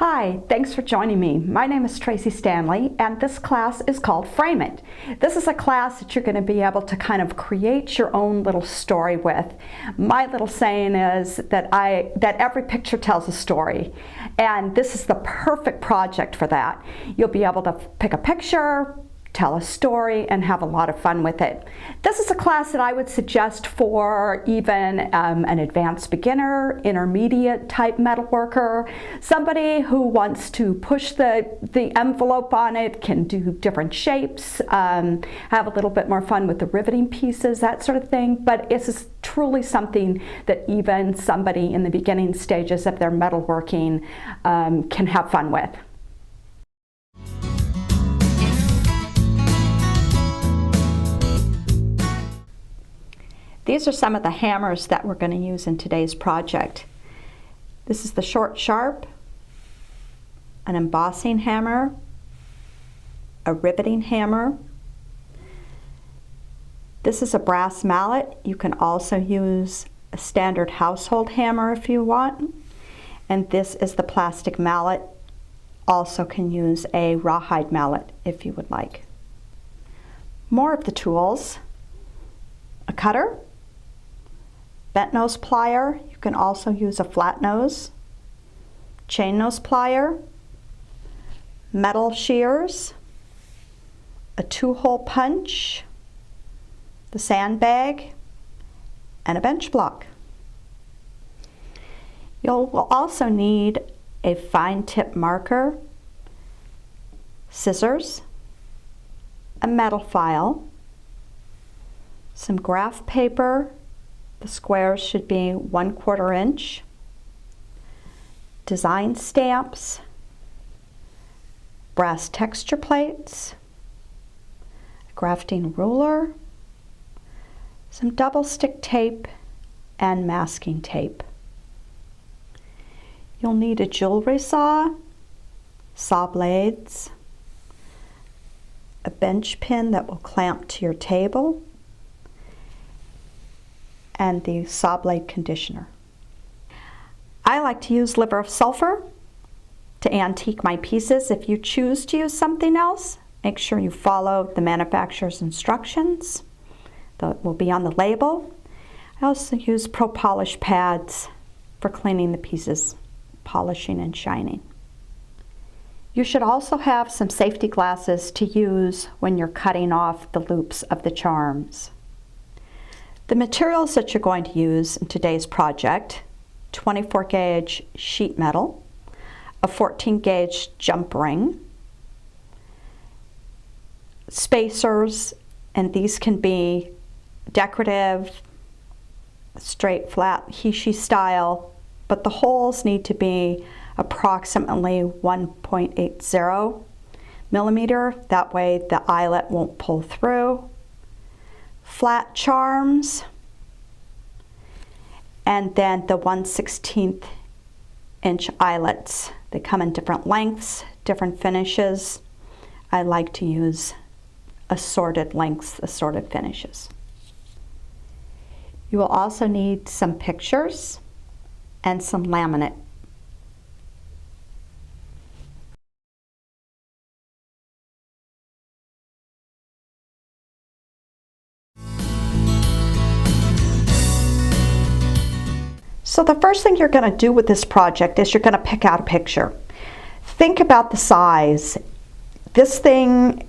Hi, thanks for joining me. My name is Tracy Stanley, and this class is called Frame It. This is a class that you're going to be able to kind of create your own little story with. My little saying is that every picture tells a story, and this is the perfect project for that. You'll be able to pick a picture, tell a story, and have a lot of fun with it. This is a class that I would suggest for even an advanced beginner, intermediate type metalworker, somebody who wants to push the envelope on it, can do different shapes, have a little bit more fun with the riveting pieces, that sort of thing. But it's truly something that even somebody in the beginning stages of their metalworking can have fun with. These are some of the hammers that we're going to use in today's project. This is the short sharp, an embossing hammer, a riveting hammer. This is a brass mallet. You can also use a standard household hammer if you want. And this is the plastic mallet. Also can use a rawhide mallet if you would like. More of the tools: a cutter, bent nose plier. You can also use a flat nose, chain nose plier, metal shears, a 2-hole punch, the sandbag, and a bench block. You'll also need a fine tip marker, scissors, a metal file, some graph paper. The squares should be 1/4 inch, design stamps, brass texture plates, a grafting ruler, some double stick tape, and masking tape. You'll need a jewelry saw, saw blades, a bench pin that will clamp to your table, and the saw blade conditioner. I like to use liver of sulfur to antique my pieces. If you choose to use something else, make sure you follow the manufacturer's instructions that will be on the label. I also use Pro Polish pads for cleaning the pieces, polishing and shining. You should also have some safety glasses to use when you're cutting off the loops of the charms. The materials that you're going to use in today's project: 24 gauge sheet metal, a 14 gauge jump ring, spacers, and these can be decorative, straight, flat, Hishi style, but the holes need to be approximately 1.80 millimeter. That way the eyelet won't pull through. Flat charms, and then the 1/16 inch eyelets. They come in different lengths, different finishes. I like to use assorted lengths, assorted finishes. You will also need some pictures and some laminate. So the first thing you're going to do with this project is you're going to pick out a picture. Think about the size. This thing,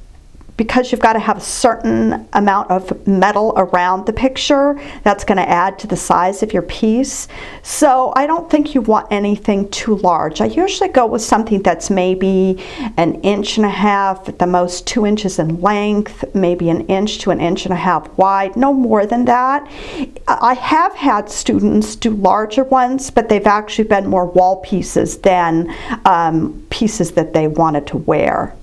because you've got to have a certain amount of metal around the picture, that's going to add to the size of your piece. So I don't think you want anything too large. I usually go with something that's maybe 1.5 inches, at the most 2 inches in length, maybe 1 inch to 1.5 inches wide, no more than that. I have had students do larger ones, but they've actually been more wall pieces than pieces that they wanted to wear.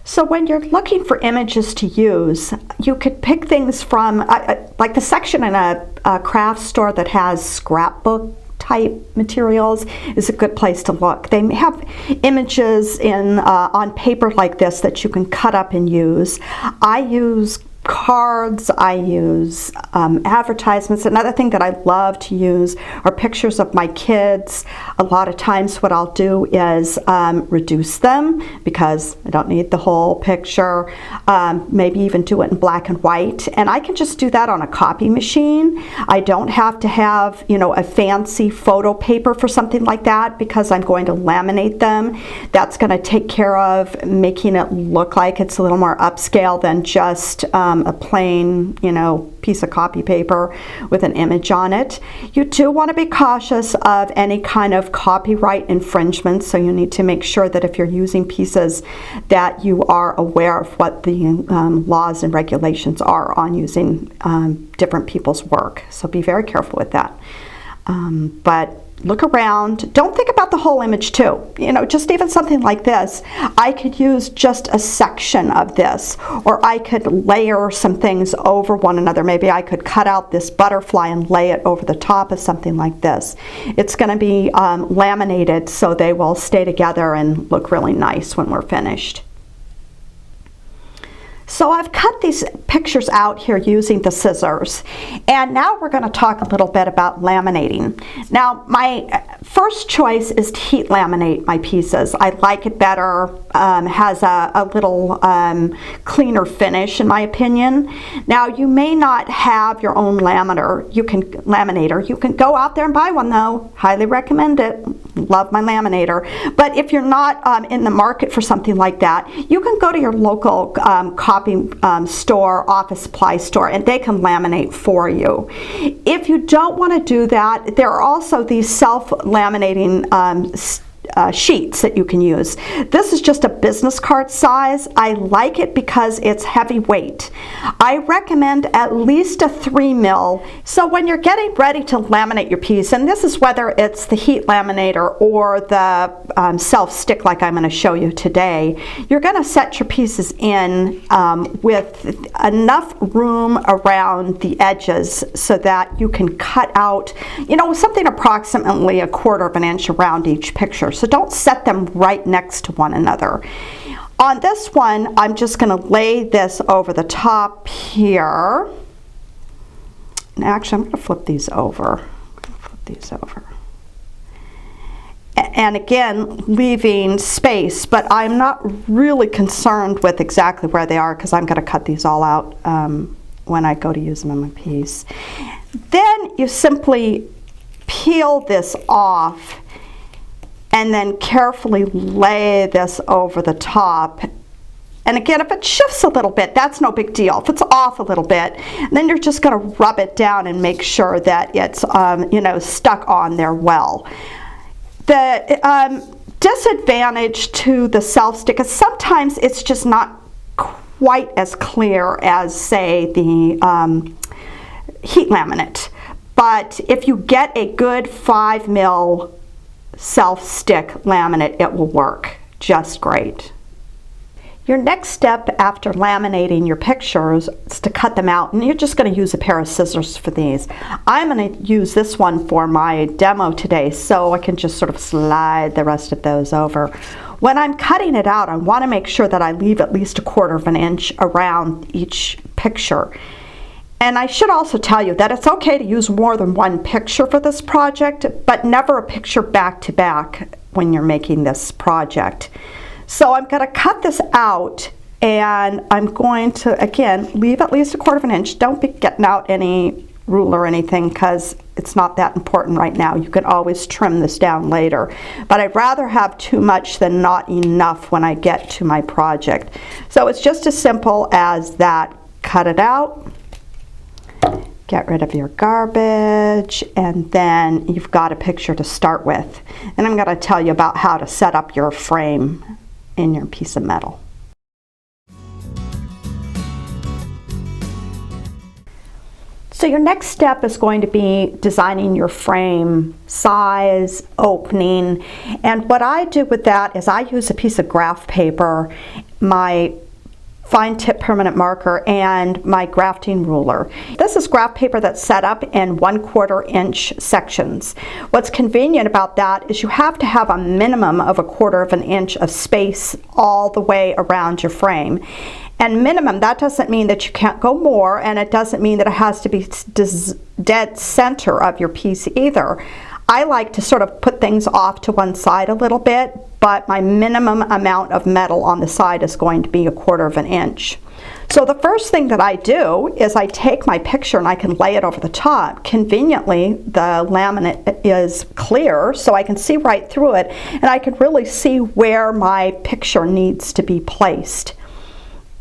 So when you're looking for images to use, you could pick things from, like the section in a craft store that has scrapbook type materials is a good place to look. They have images on paper like this that you can cut up and use. I use cards, I use advertisements. Another thing that I love to use are pictures of my kids. A lot of times what I'll do is reduce them because I don't need the whole picture. Maybe even do it in black and white, and I can just do that on a copy machine. I don't have to have, you know, a fancy photo paper for something like that because I'm going to laminate them. That's going to take care of making it look like it's a little more upscale than just a plain, you know, piece of copy paper with an image on it. You do want to be cautious of any kind of copyright infringement, so you need to make sure that if you're using pieces that you are aware of what the laws and regulations are on using different people's work. So be very careful with that. But look around. Don't think about the whole image too. You know, just even something like this, I could use just a section of this, or I could layer some things over one another. Maybe I could cut out this butterfly and lay it over the top of something like this. It's going to be laminated, so they will stay together and look really nice when we're finished. So I've cut these pictures out here using the scissors, and now we're going to talk a little bit about laminating. Now, my first choice is to heat laminate my pieces. I like it better, has a little cleaner finish in my opinion. Now, you may not have your own laminator. You can go out there and buy one though. Highly recommend it. Love my laminator. But if you're not in the market for something like that, you can go to your local copy store, office supply store, and they can laminate for you. If you don't want to do that, there are also these self-laminating sheets that you can use. This is just a business card size. I like it because it's heavyweight. I recommend at least a 3 mil. So when you're getting ready to laminate your piece, and this is whether it's the heat laminator or the self-stick like I'm going to show you today, you're going to set your pieces in with enough room around the edges so that you can cut out, you know, something approximately 1/4 of an inch around each picture. So don't set them right next to one another. On this one, I'm just going to lay this over the top here. And actually, I'm going to flip these over. And again, leaving space, but I'm not really concerned with exactly where they are because I'm going to cut these all out when I go to use them in my piece. Then you simply peel this off and then carefully lay this over the top. And again, if it shifts a little bit, that's no big deal. If it's off a little bit, then you're just going to rub it down and make sure that it's you know, stuck on there well. The disadvantage to the self-stick is sometimes it's just not quite as clear as, say, the heat laminate. But if you get a good 5 mil self-stick laminate, it will work just great. Your next step after laminating your pictures is to cut them out, and you're just going to use a pair of scissors for these. I'm going to use this one for my demo today, so I can just sort of slide the rest of those over. When I'm cutting it out, I want to make sure that I leave at least 1/4 of an inch around each picture. And I should also tell you that it's okay to use more than one picture for this project, but never a picture back to back when you're making this project. So I'm going to cut this out, and I'm going to, again, leave at least 1/4 of an inch. Don't be getting out any ruler or anything because it's not that important right now. You can always trim this down later. But I'd rather have too much than not enough when I get to my project. So it's just as simple as that. Cut it out. Get rid of your garbage, and then you've got a picture to start with. And I'm going to tell you about how to set up your frame in your piece of metal. So your next step is going to be designing your frame size, opening, and what I do with that is I use a piece of graph paper, my fine tip permanent marker, and my grafting ruler. This is graph paper that's set up in 1/4 inch sections. What's convenient about that is you have to have a minimum of 1/4 of an inch of space all the way around your frame. And minimum, that doesn't mean that you can't go more, and it doesn't mean that it has to be dead center of your piece either. I like to sort of put things off to one side a little bit, but my minimum amount of metal on the side is going to be 1/4 of an inch. So the first thing that I do is I take my picture and I can lay it over the top. Conveniently, the laminate is clear, so I can see right through it, and I can really see where my picture needs to be placed.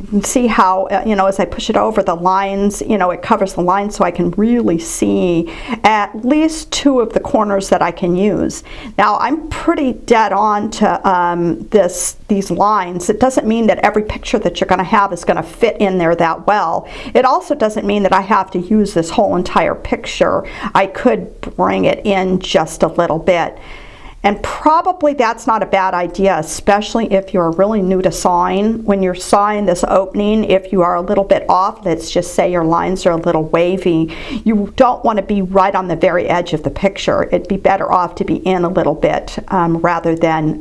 You can see how, as I push it over, the lines, it covers the lines, so I can really see at least 2 of the corners that I can use. Now, I'm pretty dead on to these lines. It doesn't mean that every picture that you're going to have is going to fit in there that well. It also doesn't mean that I have to use this whole entire picture. I could bring it in just a little bit. And probably that's not a bad idea, especially if you're really new to sawing. When you're sawing this opening, if you are a little bit off, let's just say your lines are a little wavy, you don't want to be right on the very edge of the picture. It'd be better off to be in a little bit rather than,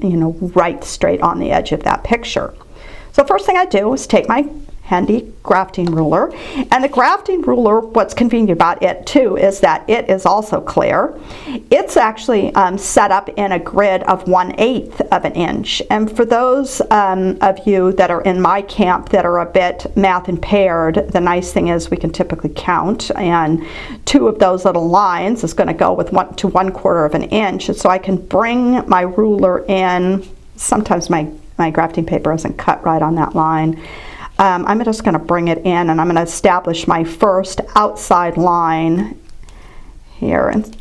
right straight on the edge of that picture. So first thing I do is take my handy grafting ruler, and the grafting ruler, what's convenient about it too is that it is also clear. It's actually set up in a grid of 1/8 of an inch, and for those of you that are in my camp that are a bit math impaired, the nice thing is we can typically count, and 2 of those little lines is going to go with 1 to 1/4 of an inch, and so I can bring my ruler in. Sometimes my grafting paper isn't cut right on that line. I'm just going to bring it in, and I'm going to establish my first outside line here and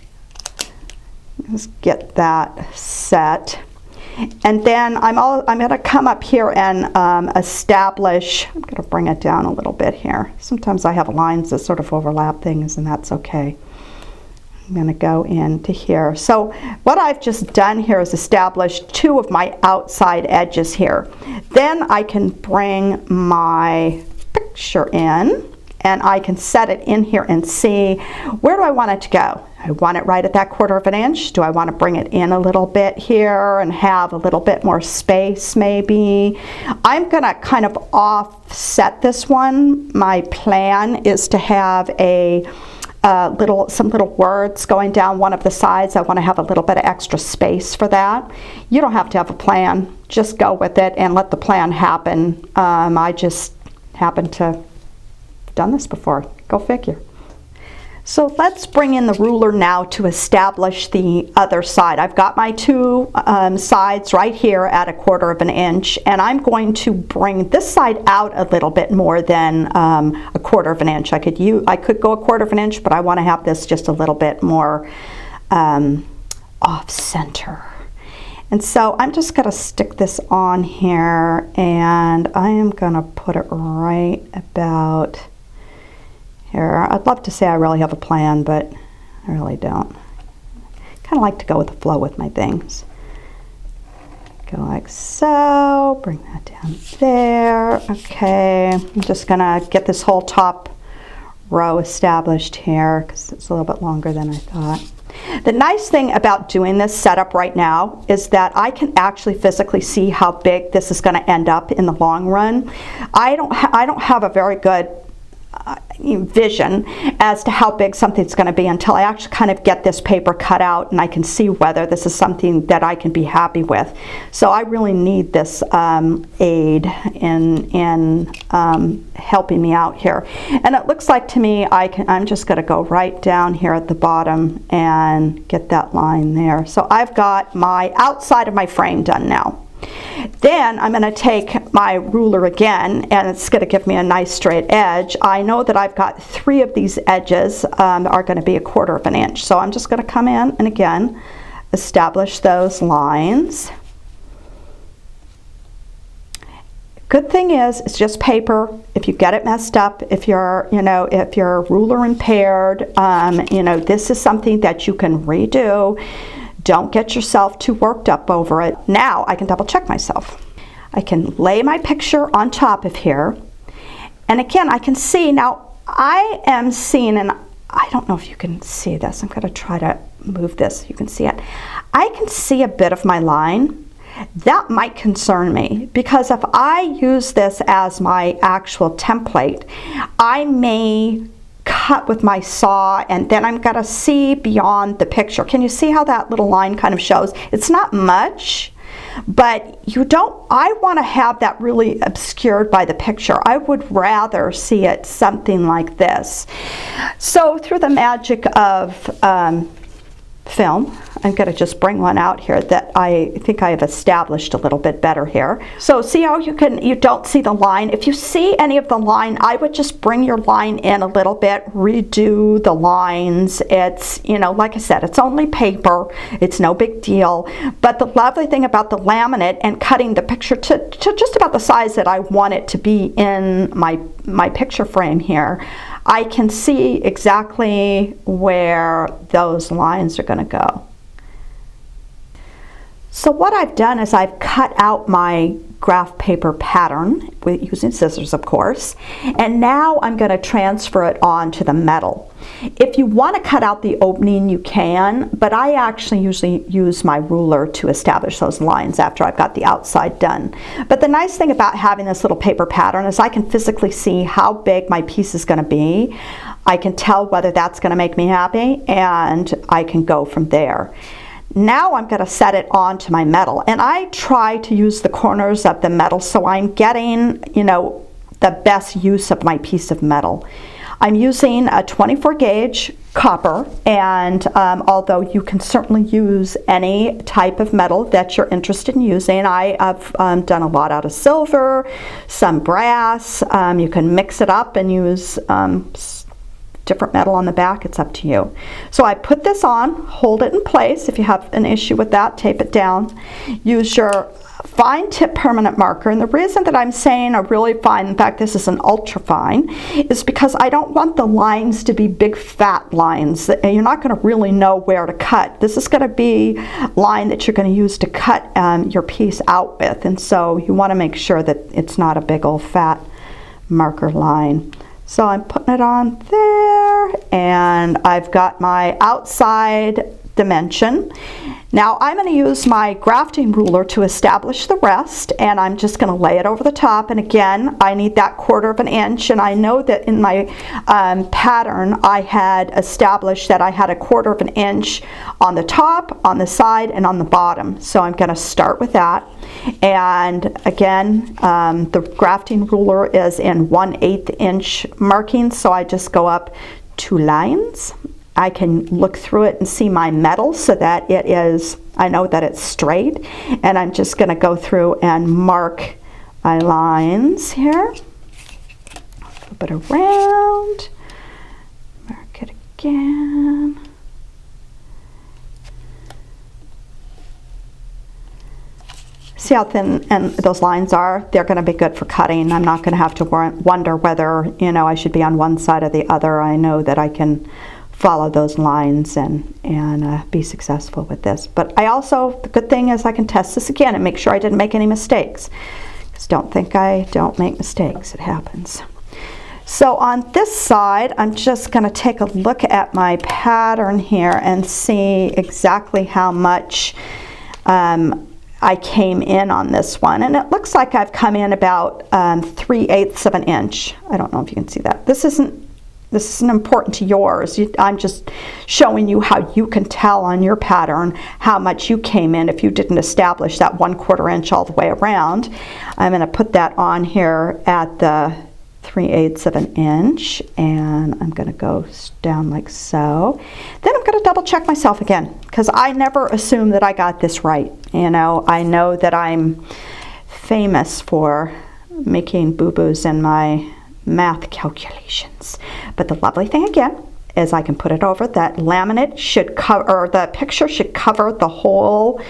just get that set. And then I'm going to come up here and establish, I'm going to bring it down a little bit here. Sometimes I have lines that sort of overlap things, and that's okay. I'm going to go into here. So what I've just done here is established 2 of my outside edges here. Then I can bring my picture in, and I can set it in here and see, where do I want it to go? I want it right at that 1/4 of an inch. Do I want to bring it in a little bit here and have a little bit more space maybe? I'm going to kind of offset this one. My plan is to have some little words going down one of the sides. I want to have a little bit of extra space for that. You don't have to have a plan. Just go with it and let the plan happen. I just happen to have done this before. Go figure. So let's bring in the ruler now to establish the other side. I've got my 2 sides right here at 1/4 of an inch, and I'm going to bring this side out a little bit more than 1/4 of an inch. I could go 1/4 of an inch, but I want to have this just a little bit more off center. And so I'm just going to stick this on here, and I am going to put it right about here. I'd love to say I really have a plan, but I really don't. Kind of like to go with the flow with my things. Go like so, bring that down there. Okay, I'm just gonna get this whole top row established here because it's a little bit longer than I thought. The nice thing about doing this setup right now is that I can actually physically see how big this is going to end up in the long run. I don't have a very good vision as to how big something's going to be until I actually kind of get this paper cut out and I can see whether this is something that I can be happy with. So I really need this aid in helping me out here. And it looks like to me I'm just going to go right down here at the bottom and get that line there. So I've got my outside of my frame done now. Then I'm going to take my ruler again, and it's going to give me a nice straight edge. I know that I've got 3 of these edges are going to be 1/4 of an inch. So I'm just going to come in and again establish those lines. Good thing is it's just paper. If you get it messed up, if you're ruler impaired, this is something that you can redo. Don't get yourself too worked up over it. Now I can double check myself. I can lay my picture on top of here. And again, I can see, now I am seeing, and I don't know if you can see this. I'm going to try to move this. You can see it. I can see a bit of my line, that might concern me, because if I use this as my actual template, I may cut with my saw and then I'm gonna see beyond the picture. Can you see how that little line kind of shows? It's not much, but I want to have that really obscured by the picture. I would rather see it something like this. So through the magic of film, I'm going to just bring one out here that I think I have established a little bit better here. So see how you don't see the line? If you see any of the line, I would just bring your line in a little bit, redo the lines. It's, like I said, it's only paper. It's no big deal. But the lovely thing about the laminate and cutting the picture to just about the size that I want it to be in my picture frame here, I can see exactly where those lines are going to go. So what I've done is I've cut out my graph paper pattern using scissors, of course, and now I'm going to transfer it onto the metal. If you want to cut out the opening, you can, but I actually usually use my ruler to establish those lines after I've got the outside done. But the nice thing about having this little paper pattern is I can physically see how big my piece is going to be. I can tell whether that's going to make me happy, and I can go from there. Now I'm going to set it onto my metal, and I try to use the corners of the metal so I'm getting, the best use of my piece of metal. I'm using a 24 gauge copper, and although you can certainly use any type of metal that you're interested in using, I have done a lot out of silver, some brass. You can mix it up and use different metal on the back. It's up to you. So I put this on, hold it in place. If you have an issue with that, tape it down. Use your fine tip permanent marker, and the reason that I'm saying a really fine, in fact this is an ultra fine, is because I don't want the lines to be big fat lines. You're not going to really know where to cut. This is going to be line that you're going to use to cut your piece out with, and so you want to make sure that it's not a big old fat marker line. So I'm putting it on there, and I've got my outside dimension. Now I'm going to use my grafting ruler to establish the rest, and I'm just going to lay it over the top, and again I need that 1/4 of an inch, and I know that in my pattern I had established that I had a 1/4 of an inch on the top, on the side, and on the bottom. So I'm going to start with that, and again the grafting ruler is in 1/8 inch markings, so I just go up 2 lines. I can look through it and see my metal so that I know that it's straight, and I'm just going to go through and mark my lines here. Flip it around, mark it again. See how thin and those lines are? They're going to be good for cutting. I'm not going to have to wonder whether I should be on one side or the other. I know that I can follow those lines and be successful with this. But the good thing is I can test this again and make sure I didn't make any mistakes. Because don't think I don't make mistakes. It happens. So on this side, I'm just going to take a look at my pattern here and see exactly how much I came in on this one. And it looks like I've come in about 3/8 of an inch. I don't know if you can see that. This isn't important to yours. I'm just showing you how you can tell on your pattern how much you came in if you didn't establish that 1/4 inch all the way around. I'm going to put that on here at the 3/8 of an inch, and I'm going to go down like so. Then I'm going to double check myself again, because I never assume that I got this right. I know that I'm famous for making boo-boos in my math calculations. But the lovely thing again is I can put it over. That laminate should cover, or the picture should cover the whole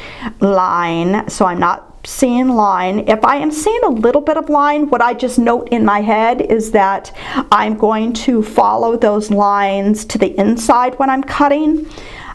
line, so I'm not seeing line. If I am seeing a little bit of line, what I just note in my head is that I'm going to follow those lines to the inside when I'm cutting,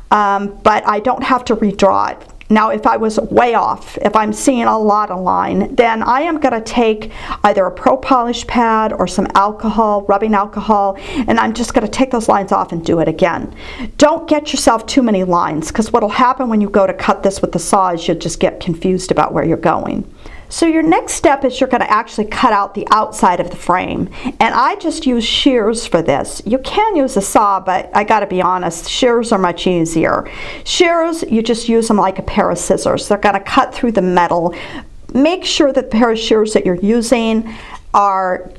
but I don't have to redraw it. Now, if I was way off, if I'm seeing a lot of line, then I am going to take either a pro polish pad or some alcohol, rubbing alcohol, and I'm just going to take those lines off and do it again. Don't get yourself too many lines, because what will happen when you go to cut this with the saw is you'll just get confused about where you're going. So your next step is you're going to actually cut out the outside of the frame, and I just use shears for this. You can use a saw, but I got to be honest, shears are much easier. Shears, you just use them like a pair of scissors. They're going to cut through the metal. Make sure that the pair of shears that you're using are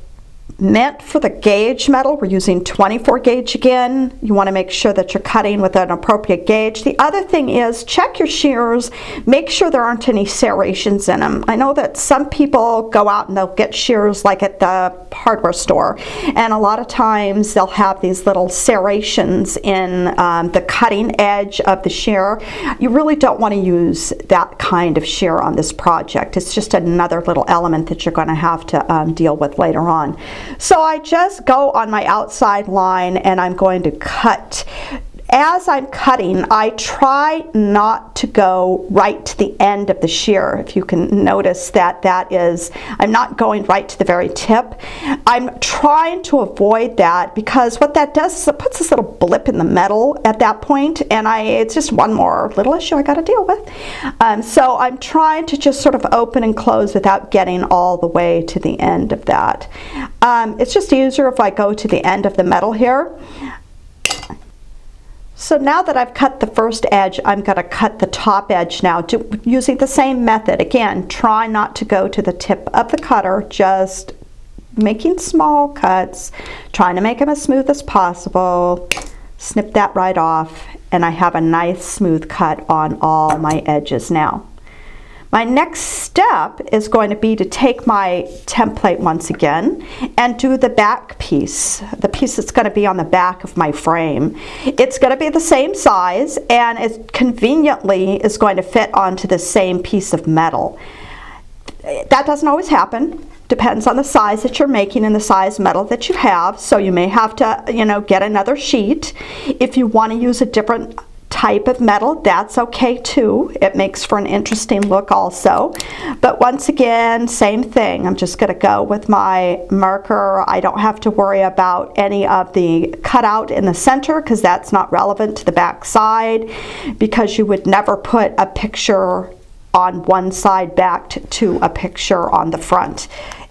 meant for the gauge metal. We're using 24 gauge again. You want to make sure that you're cutting with an appropriate gauge. The other thing is check your shears, make sure there aren't any serrations in them. I know that some people go out and they'll get shears like at the hardware store, and a lot of times they'll have these little serrations in the cutting edge of the shear. You really don't want to use that kind of shear on this project. It's just another little element that you're going to have to deal with later on. So I just go on my outside line and I'm going to cut. As I'm cutting, I try not to go right to the end of the shear. If you can notice that I'm not going right to the very tip. I'm trying to avoid that, because what that does is it puts this little blip in the metal at that point, and it's just one more little issue I got to deal with. So I'm trying to just sort of open and close without getting all the way to the end of that. It's just easier if I go to the end of the metal here. So now that I've cut the first edge, I'm going to cut the top edge now using the same method. Again, try not to go to the tip of the cutter, just making small cuts, trying to make them as smooth as possible. Snip that right off, and I have a nice smooth cut on all my edges now. My next step is going to be to take my template once again and do the back piece, the piece that's going to be on the back of my frame. It's going to be the same size, and it conveniently is going to fit onto the same piece of metal. That doesn't always happen. Depends on the size that you're making and the size metal that you have. So you may have to, get another sheet. If you want to use a different type of metal, that's okay too. It makes for an interesting look also. But once again, same thing. I'm just going to go with my marker. I don't have to worry about any of the cutout in the center, because that's not relevant to the back side, because you would never put a picture on one side backed to a picture on the front.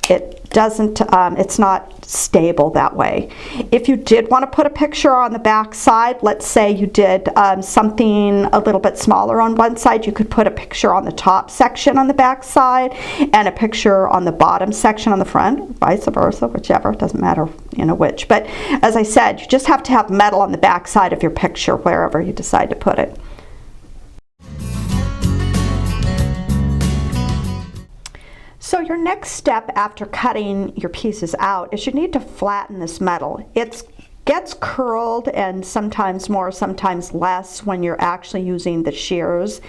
It doesn't, it's not stable that way. If you did want to put a picture on the back side, let's say you did something a little bit smaller on one side, you could put a picture on the top section on the back side and a picture on the bottom section on the front, vice versa, whichever, it doesn't matter, which. But as I said, you just have to have metal on the back side of your picture wherever you decide to put it. So your next step after cutting your pieces out is you need to flatten this metal. It gets curled, and sometimes more, sometimes less when you're actually using the shears.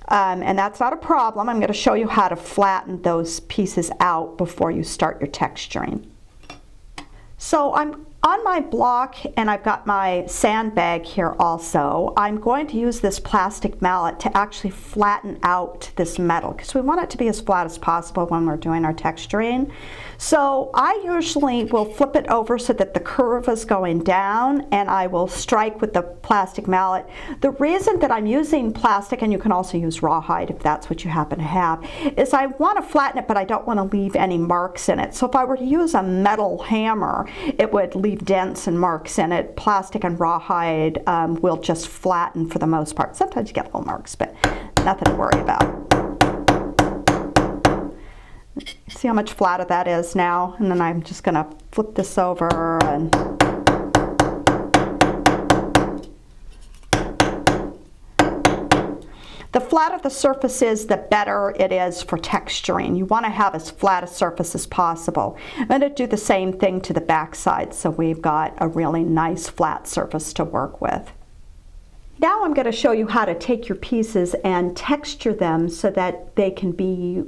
And that's not a problem. I'm going to show you how to flatten those pieces out before you start your texturing. So I'm on my block, and I've got my sandbag here also. I'm going to use this plastic mallet to actually flatten out this metal, because we want it to be as flat as possible when we're doing our texturing. So I usually will flip it over so that the curve is going down, and I will strike with the plastic mallet. The reason that I'm using plastic, and you can also use rawhide if that's what you happen to have, is I want to flatten it, but I don't want to leave any marks in it. So if I were to use a metal hammer, it would leave dents and marks in it. Plastic and rawhide will just flatten for the most part. Sometimes you get little marks, but nothing to worry about. See how much flatter that is now? And then I'm just going to flip this over and the flatter the surface is, the better it is for texturing. You want to have as flat a surface as possible. I'm going to do the same thing to the back side, so we've got a really nice flat surface to work with. Now I'm going to show you how to take your pieces and texture them so that they can be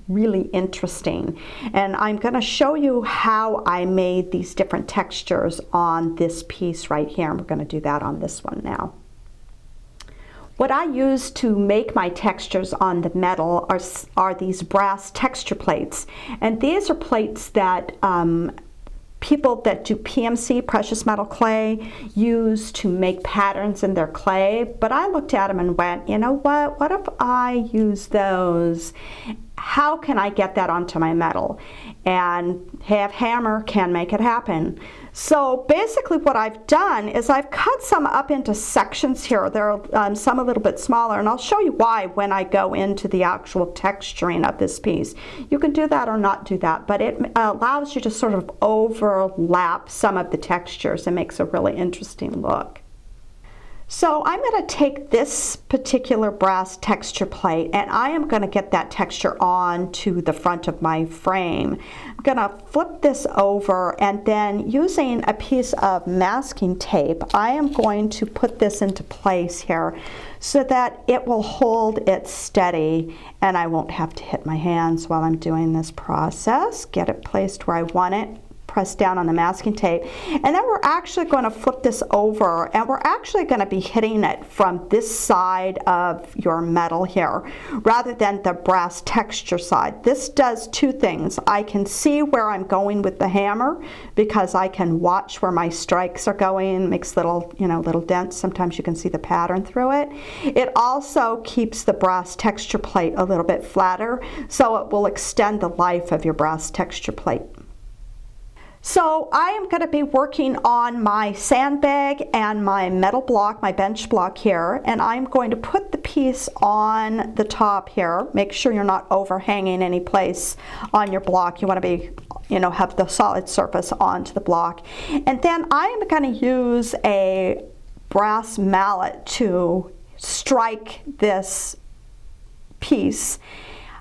really interesting. And I'm going to show you how I made these different textures on this piece right here. And we're going to do that on this one now. What I use to make my textures on the metal are these brass texture plates. And these are plates that people that do PMC, precious metal clay, use to make patterns in their clay. But I looked at them and went, you know what if I use those? How can I get that onto my metal? And hammer can make it happen. So basically what I've done is I've cut some up into sections here. There are some a little bit smaller, and I'll show you why when I go into the actual texturing of this piece. You can do that or not do that, but it allows you to sort of overlap some of the textures and makes a really interesting look. So I'm going to take this particular brass texture plate and I am going to get that texture on to the front of my frame. I'm going to flip this over, and then using a piece of masking tape, I am going to put this into place here so that it will hold it steady and I won't have to hit my hands while I'm doing this process. Get it placed where I want it. Press down on the masking tape, and then we're actually going to flip this over, and we're actually going to be hitting it from this side of your metal here rather than the brass texture side. This does two things. I can see where I'm going with the hammer because I can watch where my strikes are going, makes little, little dents. Sometimes you can see the pattern through it. It also keeps the brass texture plate a little bit flatter, so it will extend the life of your brass texture plate. So I am going to be working on my sandbag and my metal block, my bench block here, and I'm going to put the piece on the top here. Make sure you're not overhanging any place on your block. You want to be, have the solid surface onto the block. And then I am going to use a brass mallet to strike this piece.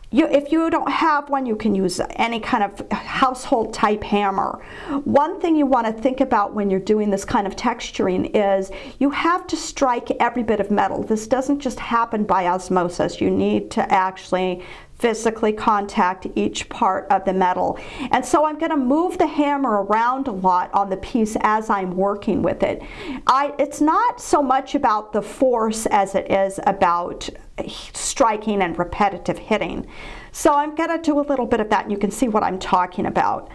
If you don't have one, you can use any kind of household type hammer. One thing you want to think about when you're doing this kind of texturing is you have to strike every bit of metal. This doesn't just happen by osmosis. You need to actually physically contact each part of the metal. And so I'm going to move the hammer around a lot on the piece as I'm working with it. It's not so much about the force as it is about striking and repetitive hitting. So I'm going to do a little bit of that, and you can see what I'm talking about.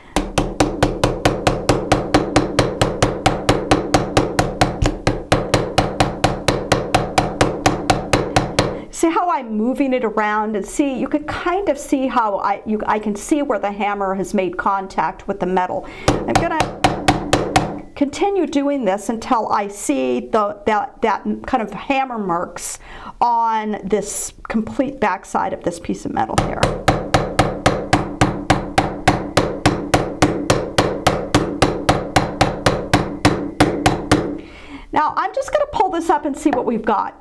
See how I'm moving it around, and see, you could kind of see how I can see where the hammer has made contact with the metal. I'm going to continue doing this until I see that kind of hammer marks on this complete backside of this piece of metal here. Now I'm just going to pull this up and see what we've got.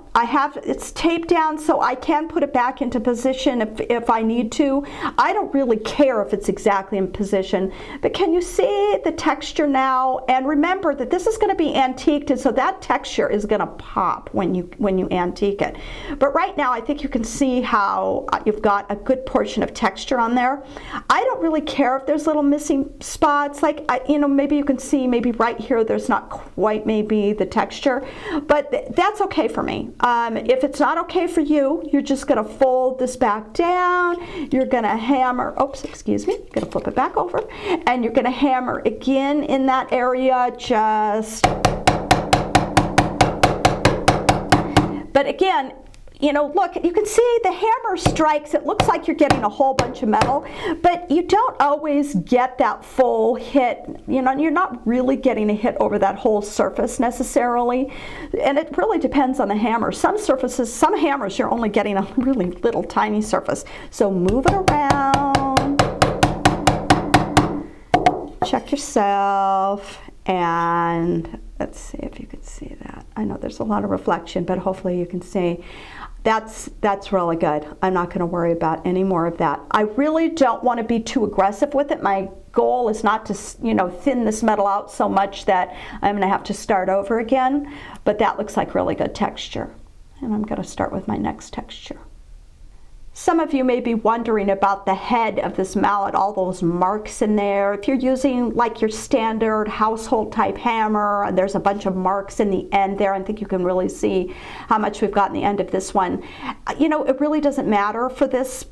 It's taped down so I can put it back into position if I need to. I don't really care if it's exactly in position, but can you see the texture now? And remember that this is going to be antiqued, and so that texture is going to pop when you antique it. But right now I think you can see how you've got a good portion of texture on there. I don't really care if there's little missing spots, like maybe you can see maybe right here there's not quite maybe the texture, but that's okay for me. If it's not okay for you, you're just going to fold this back down, you're going to hammer, oops, excuse me, you're going to flip it back over, and you're going to hammer again in that area, but again, look, you can see the hammer strikes, it looks like you're getting a whole bunch of metal, but you don't always get that full hit. You're not really getting a hit over that whole surface necessarily, and it really depends on the hammer. Some hammers, you're only getting a really little tiny surface. So move it around, check yourself, and let's see if you can see that. I know there's a lot of reflection, but hopefully you can see. That's really good. I'm not going to worry about any more of that. I really don't want to be too aggressive with it. My goal is not to, thin this metal out so much that I'm going to have to start over again, but that looks like really good texture. And I'm going to start with my next texture. Some of you may be wondering about the head of this mallet, all those marks in there. If you're using like your standard household type hammer, there's a bunch of marks in the end there. I think you can really see how much we've got in the end of this one. You know, it really doesn't matter for this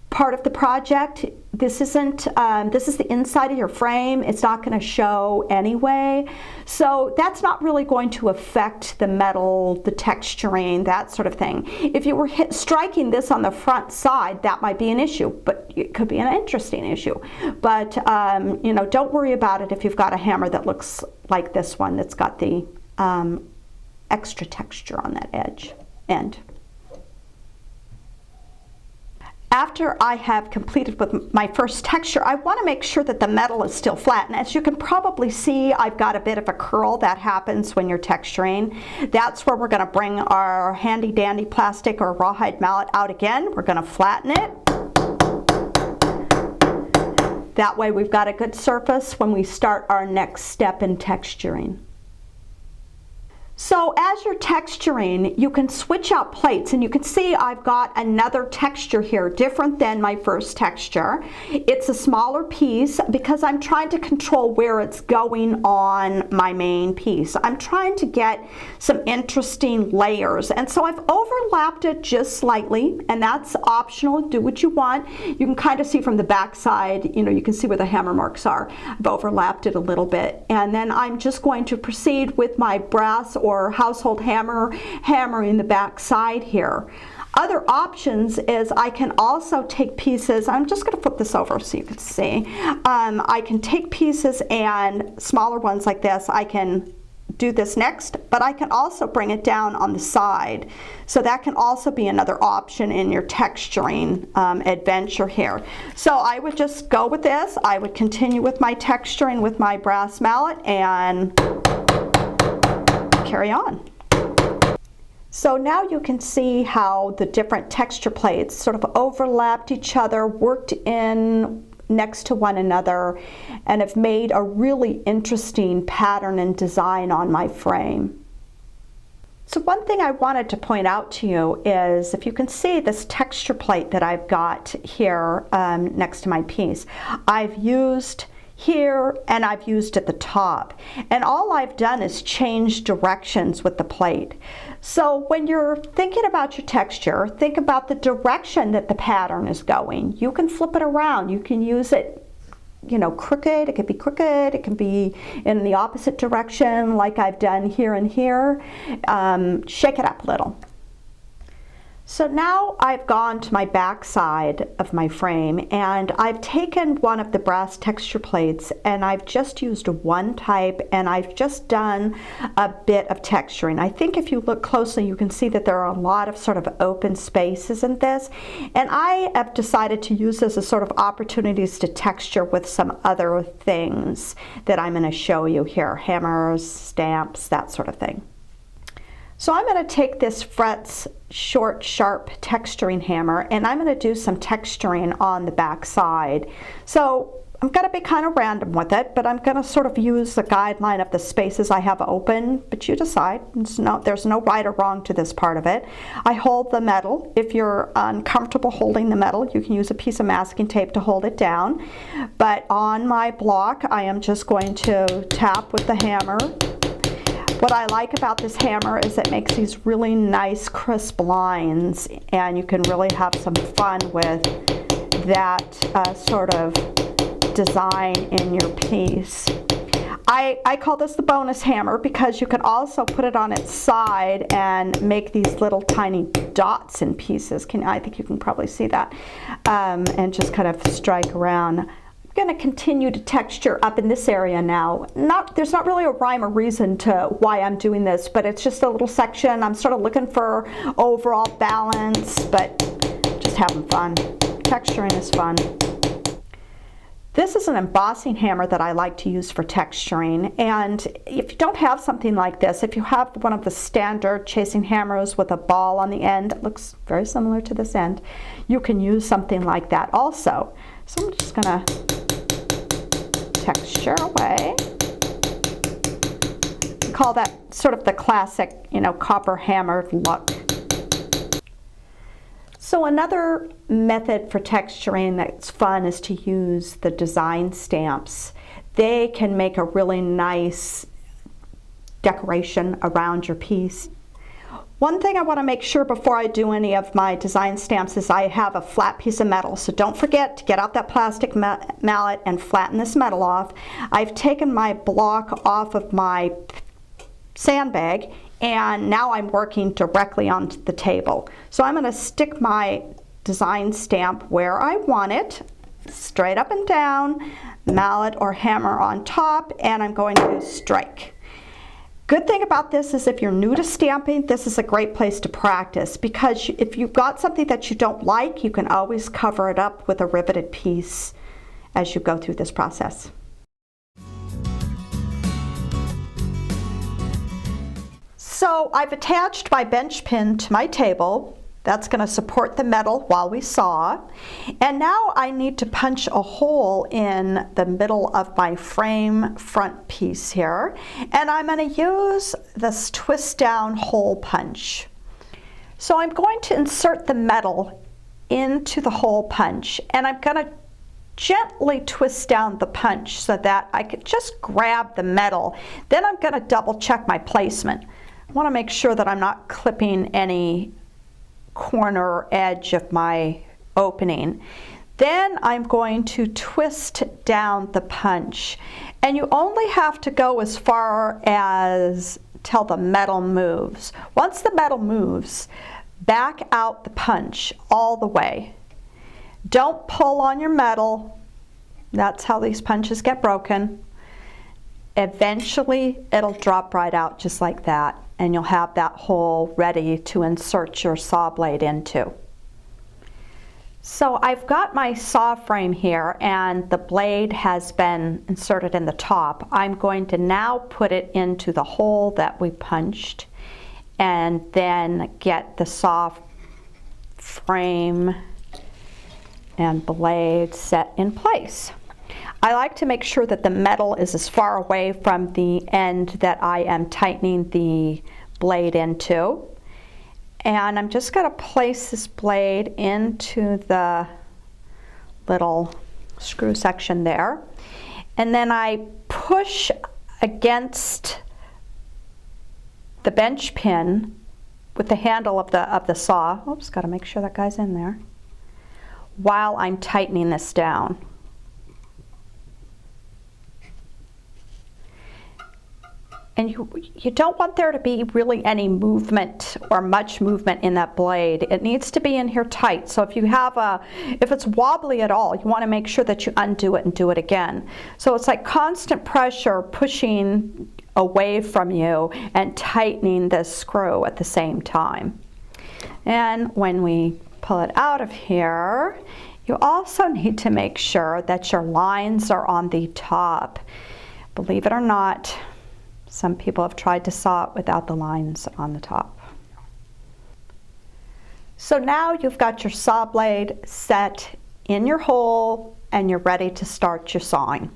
part of the project. This isn't, this is the inside of your frame. It's not going to show anyway. So that's not really going to affect the metal, the texturing, that sort of thing. If you were striking this on the front side, that might be an issue, but it could be an interesting issue. But, you know, don't worry about it if you've got a hammer that looks like this one that's got the extra texture on that end. After I have completed with my first texture, I want to make sure that the metal is still flat. And as you can probably see, I've got a bit of a curl that happens when you're texturing. That's where we're going to bring our handy dandy plastic or rawhide mallet out again. We're going to flatten it. That way we've got a good surface when we start our next step in texturing. So as you're texturing, you can switch out plates, and you can see I've got another texture here, different than my first texture. It's a smaller piece because I'm trying to control where it's going on my main piece. I'm trying to get some interesting layers, and so I've overlapped it just slightly, and that's optional. Do what you want. You can kind of see from the back side, you know, you can see where the hammer marks are. I've overlapped it a little bit, and then I'm just going to proceed with my brass or household hammer, hammering the back side here. Other options is I can also take pieces, I'm just going to flip this over so you can see. I can take pieces and smaller ones like this, I can do this next, but I can also bring it down on the side. So that can also be another option in your texturing adventure here. So I would just go with this, I would continue with my texturing with my brass mallet and carry on. So now you can see how the different texture plates sort of overlapped each other, worked in next to one another, and have made a really interesting pattern and design on my frame. So one thing I wanted to point out to you is, if you can see this texture plate that I've got here next to my piece, I've used here and I've used at the top, and all I've done is change directions with the plate. So when you're thinking about your texture, think about the direction that the pattern is going. You can flip it around, you can use it, you know, crooked, it can be crooked, it can be in the opposite direction like I've done here and here. Shake it up a little. So now I've gone to my back side of my frame, and I've taken one of the brass texture plates and I've just used one type, and I've just done a bit of texturing. I think if you look closely you can see that there are a lot of sort of open spaces in this, and I have decided to use this as sort of opportunities to texture with some other things that I'm going to show you here, hammers, stamps, that sort of thing. So I'm going to take this Fretz short sharp texturing hammer, and I'm going to do some texturing on the back side. So I'm going to be kind of random with it, but I'm going to sort of use the guideline of the spaces I have open, but you decide. There's no right or wrong to this part of it. I hold the metal. If you're uncomfortable holding the metal, you can use a piece of masking tape to hold it down. But on my block, I am just going to tap with the hammer. What I like about this hammer is it makes these really nice crisp lines, and you can really have some fun with that sort of design in your piece. I call this the bonus hammer because you can also put it on its side and make these little tiny dots in pieces. I think you can probably see that, and just kind of strike around. I'm going to continue to texture up in this area now. There's not really a rhyme or reason to why I'm doing this, but it's just a little section. I'm sort of looking for overall balance, but just having fun. Texturing is fun. This is an embossing hammer that I like to use for texturing, and if you don't have something like this, if you have one of the standard chasing hammers with a ball on the end, it looks very similar to this end, you can use something like that also. So I'm just going to texture away. We call that sort of the classic, you know, copper hammered look. So another method for texturing that's fun is to use the design stamps. They can make a really nice decoration around your piece. One thing I want to make sure before I do any of my design stamps is I have a flat piece of metal. So don't forget to get out that plastic mallet and flatten this metal off. I've taken my block off of my sandbag and now I'm working directly onto the table. So I'm going to stick my design stamp where I want it, straight up and down, mallet or hammer on top, and I'm going to strike. Good thing about this is if you're new to stamping, this is a great place to practice, because if you've got something that you don't like, you can always cover it up with a riveted piece as you go through this process. So I've attached my bench pin to my table. That's going to support the metal while we saw. And now I need to punch a hole in the middle of my frame front piece here. And I'm going to use this twist down hole punch. So I'm going to insert the metal into the hole punch, and I'm going to gently twist down the punch so that I could just grab the metal. Then I'm going to double check my placement. I want to make sure that I'm not clipping any corner or edge of my opening. Then I'm going to twist down the punch, and you only have to go as far as till the metal moves. Once the metal moves, back out the punch all the way. Don't pull on your metal. That's how these punches get broken. Eventually it'll drop right out just like that, and you'll have that hole ready to insert your saw blade into. So I've got my saw frame here and the blade has been inserted in the top. I'm going to now put it into the hole that we punched and then get the saw frame and blade set in place. I like to make sure that the metal is as far away from the end that I am tightening the blade into. And I'm just going to place this blade into the little screw section there. And then I push against the bench pin with the handle of the saw. Oops, got to make sure that guy's in there, while I'm tightening this down. And you don't want there to be really any movement or much movement in that blade. It needs to be in here tight. So if it's wobbly at all, you want to make sure that you undo it and do it again. So it's like constant pressure pushing away from you and tightening this screw at the same time. And when we pull it out of here, you also need to make sure that your lines are on the top. Believe it or not, some people have tried to saw it without the lines on the top. So now you've got your saw blade set in your hole and you're ready to start your sawing.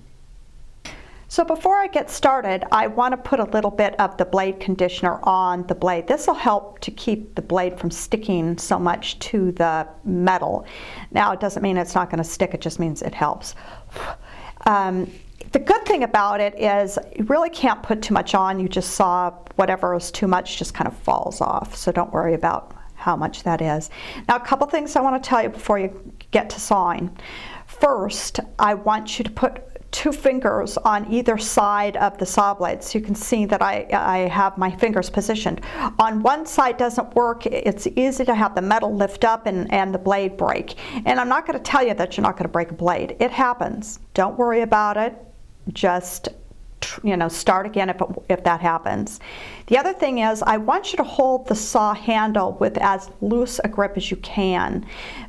So before I get started, I want to put a little bit of the blade conditioner on the blade. This will help to keep the blade from sticking so much to the metal. Now, it doesn't mean it's not going to stick, it just means it helps. The good thing about it is you really can't put too much on. You just saw whatever is too much just kind of falls off. So don't worry about how much that is. Now, a couple things I want to tell you before you get to sawing. First, I want you to put 2 fingers on either side of the saw blade. So you can see that I have my fingers positioned. On one side doesn't work. It's easy to have the metal lift up and the blade break. And I'm not going to tell you that you're not going to break a blade. It happens. Don't worry about it. Just start again if that happens. The other thing is I want you to hold the saw handle with as loose a grip as you can.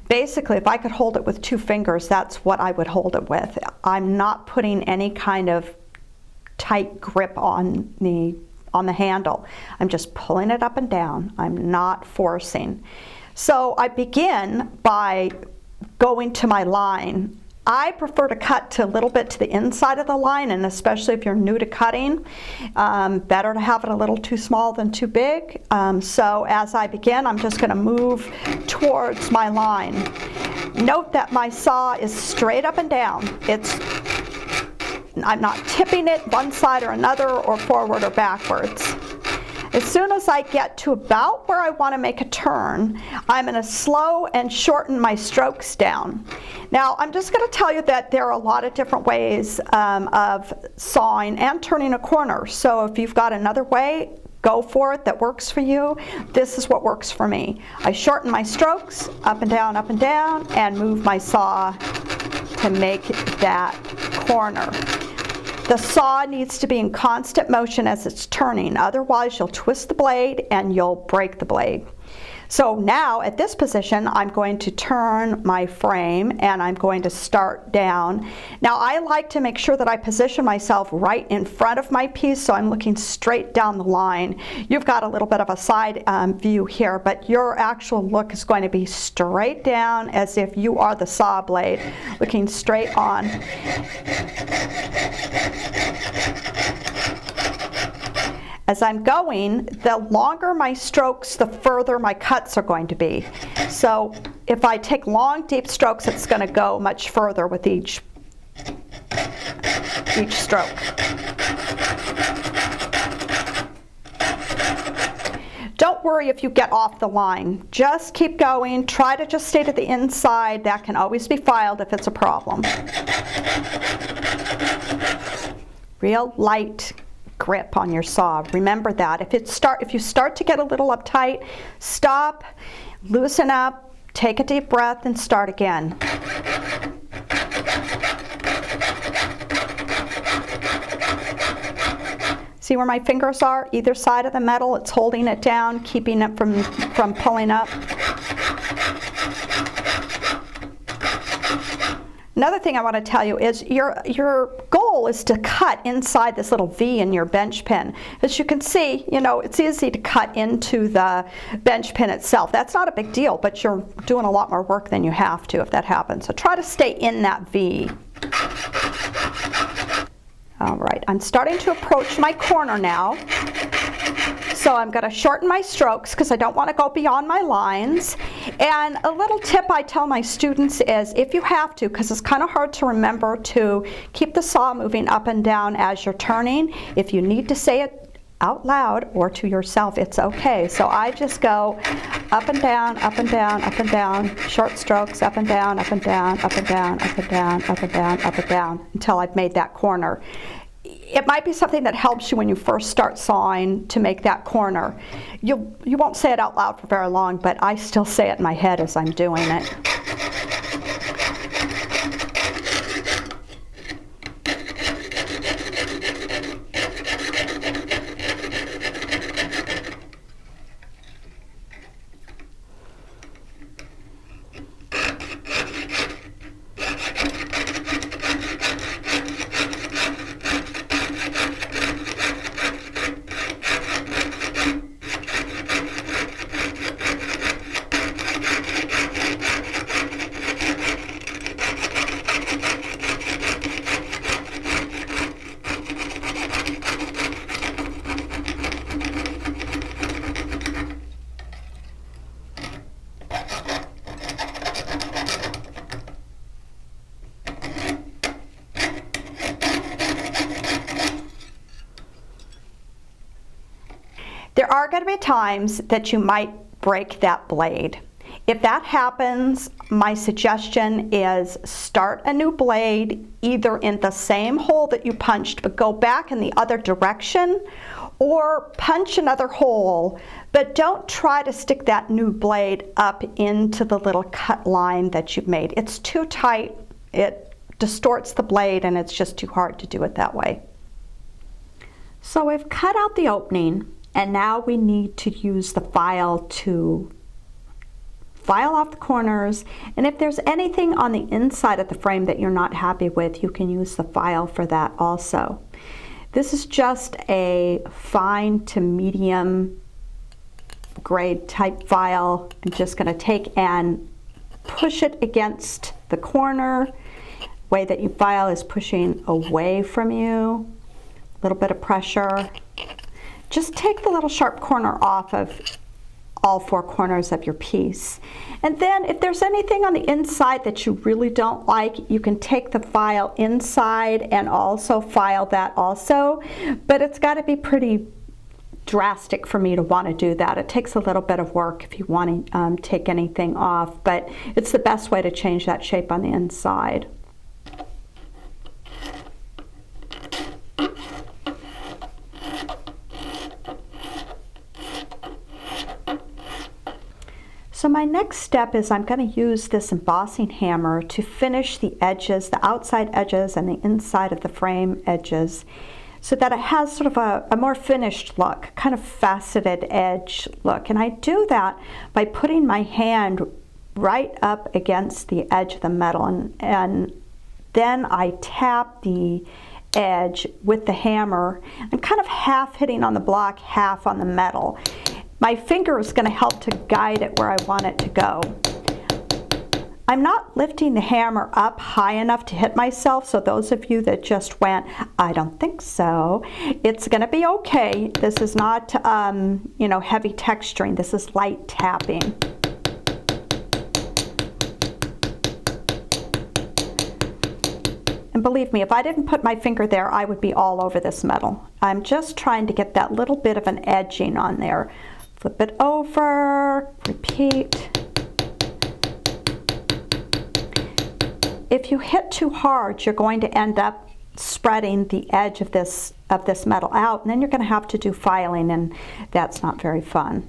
Basically, if I could hold it with 2 fingers, that's what I would hold it with. I'm not putting any kind of tight grip on the handle. I'm just pulling it up and down. I'm not forcing. So I begin by going to my line I prefer to cut to a little bit to the inside of the line, and especially if you're new to cutting, better to have it a little too small than too big. So as I begin, I'm just going to move towards my line. Note that my saw is straight up and down. I'm not tipping it one side or another, or forward or backwards. As soon as I get to about where I want to make a turn, I'm going to slow and shorten my strokes down. Now, I'm just going to tell you that there are a lot of different ways of sawing and turning a corner. So if you've got another way, go for it that works for you. This is what works for me. I shorten my strokes up and down, and move my saw to make that corner. The saw needs to be in constant motion as it's turning, otherwise you'll twist the blade and you'll break the blade. So now at this position, I'm going to turn my frame and I'm going to start down. Now I like to make sure that I position myself right in front of my piece, so I'm looking straight down the line. You've got a little bit of a side view here, but your actual look is going to be straight down as if you are the saw blade, looking straight on. As I'm going, the longer my strokes, the further my cuts are going to be. So if I take long, deep strokes, it's going to go much further with each stroke. Don't worry if you get off the line. Just keep going. Try to just stay to the inside. That can always be filed if it's a problem. Real light grip on your saw. Remember that. If you start to get a little uptight, stop, loosen up, take a deep breath, and start again. See where my fingers are? Either side of the metal, it's holding it down, keeping it from pulling up. Another thing I want to tell you is your goal is to cut inside this little V in your bench pin. As you can see, it's easy to cut into the bench pin itself. That's not a big deal, but you're doing a lot more work than you have to if that happens. So try to stay in that V. All right, I'm starting to approach my corner now. So I'm going to shorten my strokes because I don't want to go beyond my lines. And a little tip I tell my students is, if you have to, because it's kind of hard to remember to keep the saw moving up and down as you're turning, if you need to say it out loud or to yourself, it's okay. So I just go up and down, up and down, up and down, short strokes, up and down, up and down, up and down, up and down, up and down, up and down, until I've made that corner. It might be something that helps you when you first start sawing to make that corner. You won't say it out loud for very long, but I still say it in my head as I'm doing it. There are going to be times that you might break that blade. If that happens, my suggestion is start a new blade either in the same hole that you punched, but go back in the other direction, or punch another hole, but don't try to stick that new blade up into the little cut line that you've made. It's too tight, it distorts the blade, and it's just too hard to do it that way. So I've cut out the opening, and now we need to use the file to file off the corners, and if there's anything on the inside of the frame that you're not happy with, you can use the file for that also. This is just a fine to medium grade type file. I'm just going to take and push it against the corner, way that you file is pushing away from you, a little bit of pressure. Just take the little sharp corner off of all four corners of your piece. And then if there's anything on the inside that you really don't like, you can take the file inside and also file that also, but it's got to be pretty drastic for me to want to do that. It takes a little bit of work if you want to take anything off, but it's the best way to change that shape on the inside. So my next step is I'm going to use this embossing hammer to finish the edges, the outside edges and the inside of the frame edges, so that it has sort of a more finished look, kind of faceted edge look. And I do that by putting my hand right up against the edge of the metal, and then I tap the edge with the hammer. I'm kind of half hitting on the block, half on the metal. My finger is going to help to guide it where I want it to go. I'm not lifting the hammer up high enough to hit myself, so those of you that just went, I don't think so, it's going to be okay. This is not, you know, heavy texturing. This is light tapping. And believe me, if I didn't put my finger there, I would be all over this metal. I'm just trying to get that little bit of an edging on there. Flip it over, repeat. If you hit too hard, you're going to end up spreading the edge of this metal out, and then you're going to have to do filing, and that's not very fun.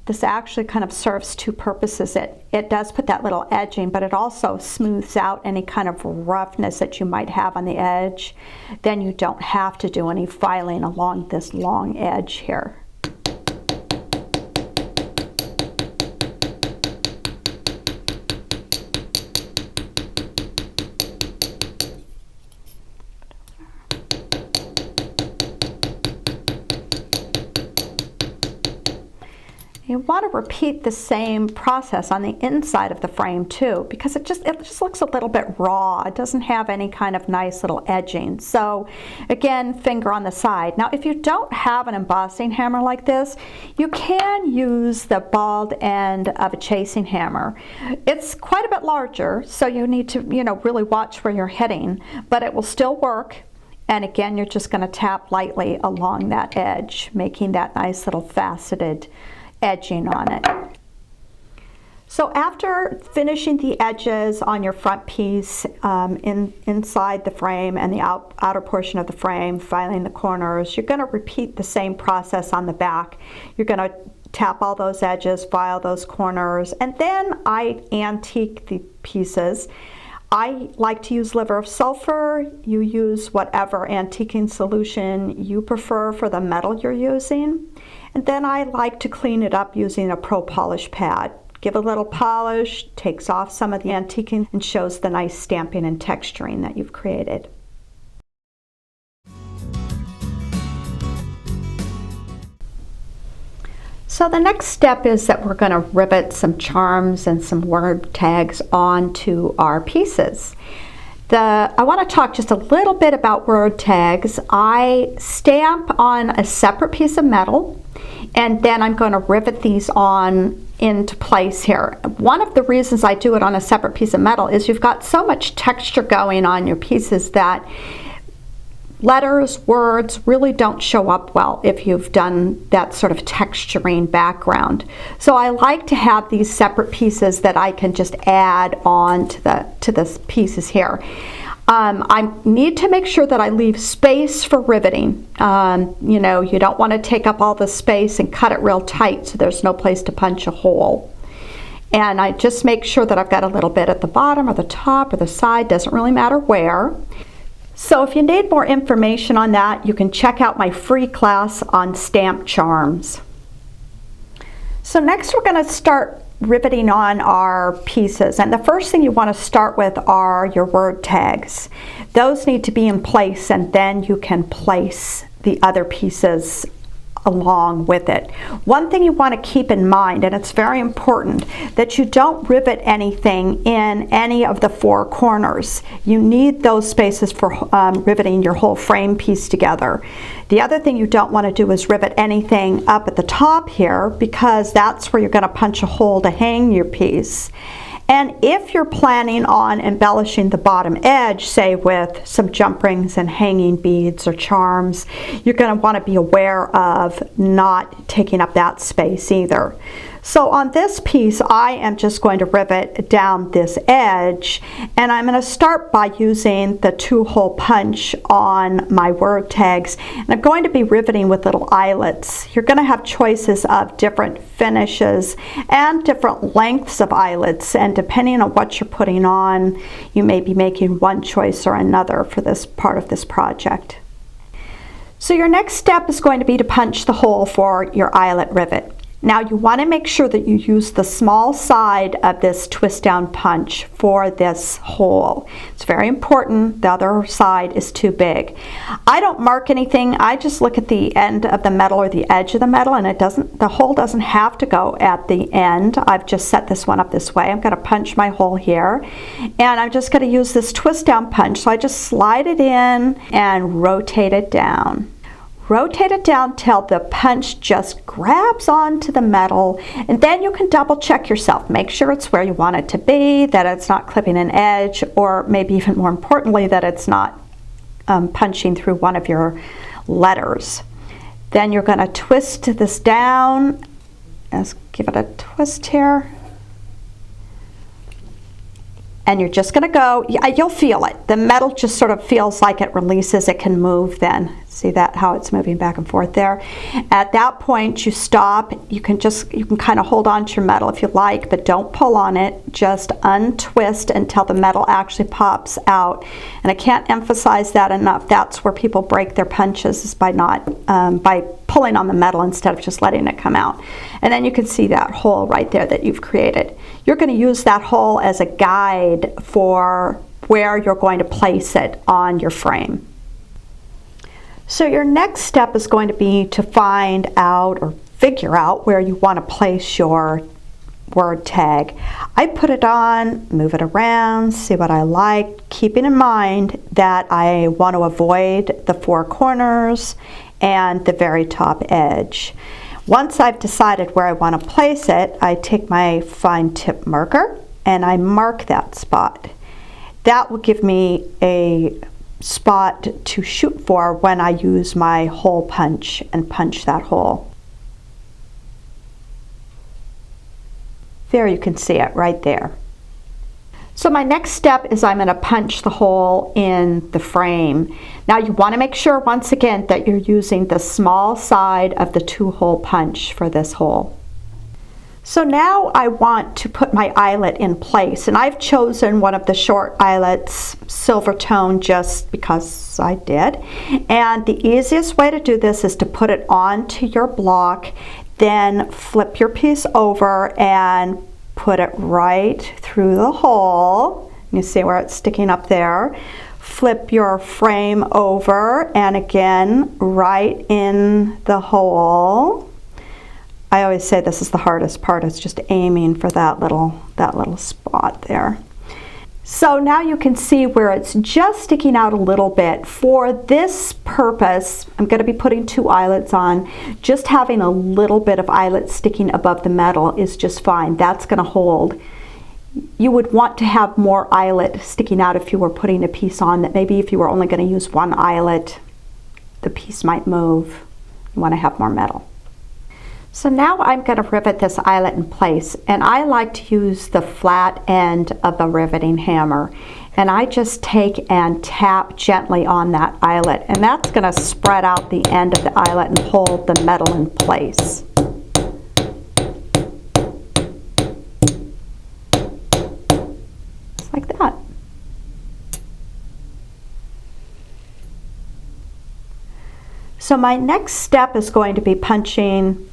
This actually kind of serves two purposes. It does put that little edging, but it also smooths out any kind of roughness that you might have on the edge. Then you don't have to do any filing along this long edge here. You want to repeat the same process on the inside of the frame too, because it just looks a little bit raw. It doesn't have any kind of nice little edging. So again, finger on the side. Now if you don't have an embossing hammer like this, you can use the bald end of a chasing hammer. It's quite a bit larger, so you need to, you know, really watch where you're hitting, but it will still work. And again, you're just going to tap lightly along that edge, making that nice little faceted edging on it. So after finishing the edges on your front piece, inside the frame and the outer portion of the frame, filing the corners, you're going to repeat the same process on the back. You're going to tap all those edges, file those corners, and then I antique the pieces. I like to use liver of sulfur. You use whatever antiquing solution you prefer for the metal you're using. And then I like to clean it up using a pro polish pad. Give a little polish, takes off some of the antiquing, and shows the nice stamping and texturing that you've created. So the next step is that we're going to rivet some charms and some word tags onto our pieces. I want to talk just a little bit about word tags. I stamp on a separate piece of metal, and then I'm going to rivet these on into place here. One of the reasons I do it on a separate piece of metal is you've got so much texture going on your pieces that letters, words really don't show up well if you've done that sort of texturing background. So I like to have these separate pieces that I can just add on to the pieces here. I need to make sure that I leave space for riveting. You know, you don't want to take up all the space and cut it real tight so there's no place to punch a hole. And I just make sure that I've got a little bit at the bottom or the top or the side, doesn't really matter where. So if you need more information on that, you can check out my free class on stamp charms. So next we're going to start riveting on our pieces, and the first thing you want to start with are your word tags. Those need to be in place, and then you can place the other pieces along with it. One thing you want to keep in mind, and it's very important, that you don't rivet anything in any of the four corners. You need those spaces for riveting your whole frame piece together. The other thing you don't want to do is rivet anything up at the top here, because that's where you're going to punch a hole to hang your piece. And if you're planning on embellishing the bottom edge, say with some jump rings and hanging beads or charms, you're going to want to be aware of not taking up that space either. So on this piece, I am just going to rivet down this edge, and I'm going to start by using the 2-hole punch on my word tags. And I'm going to be riveting with little eyelets. You're going to have choices of different finishes and different lengths of eyelets, and depending on what you're putting on, you may be making one choice or another for this part of this project. So your next step is going to be to punch the hole for your eyelet rivet. Now you want to make sure that you use the small side of this twist down punch for this hole. It's very important. The other side is too big. I don't mark anything. I just look at the end of the metal or the edge of the metal, and the hole doesn't have to go at the end. I've just set this one up this way. I'm going to punch my hole here, and I'm just going to use this twist down punch. So I just slide it in and rotate it down. Rotate it down till the punch just grabs onto the metal, and then you can double check yourself. Make sure it's where you want it to be, that it's not clipping an edge, or maybe even more importantly, that it's not punching through one of your letters. Then you're going to twist this down. Let's give it a twist here. And you're just going to go, you'll feel it. The metal just sort of feels like it releases, it can move then. See that, how it's moving back and forth there? At that point, you stop. You can kind of hold on to your metal if you like, but don't pull on it. Just untwist until the metal actually pops out. And I can't emphasize that enough. That's where people break their punches, is by pulling on the metal instead of just letting it come out. And then you can see that hole right there that you've created. You're going to use that hole as a guide for where you're going to place it on your frame. So your next step is going to be to find out or figure out where you want to place your word tag. I put it on, move it around, see what I like, keeping in mind that I want to avoid the four corners and the very top edge. Once I've decided where I want to place it, I take my fine tip marker and I mark that spot. That will give me a spot to shoot for when I use my hole punch and punch that hole. There, you can see it right there. So my next step is I'm going to punch the hole in the frame. Now you want to make sure once again that you're using the small side of the 2-hole punch for this hole. So now I want to put my eyelet in place, and I've chosen one of the short eyelets, silver tone, just because I did. And the easiest way to do this is to put it onto your block, then flip your piece over and put it right through the hole. You see where it's sticking up there. Flip your frame over and again right in the hole. I always say this is the hardest part, it's just aiming for that little spot there. So now you can see where it's just sticking out a little bit. For this purpose, I'm going to be putting 2 eyelets on. Just having a little bit of eyelet sticking above the metal is just fine. That's going to hold. You would want to have more eyelet sticking out if you were putting a piece on that maybe if you were only going to use 1 eyelet, the piece might move. You want to have more metal. So now I'm going to rivet this eyelet in place, and I like to use the flat end of a riveting hammer, and I just take and tap gently on that eyelet, and that's going to spread out the end of the eyelet and hold the metal in place. Just like that. So my next step is going to be punching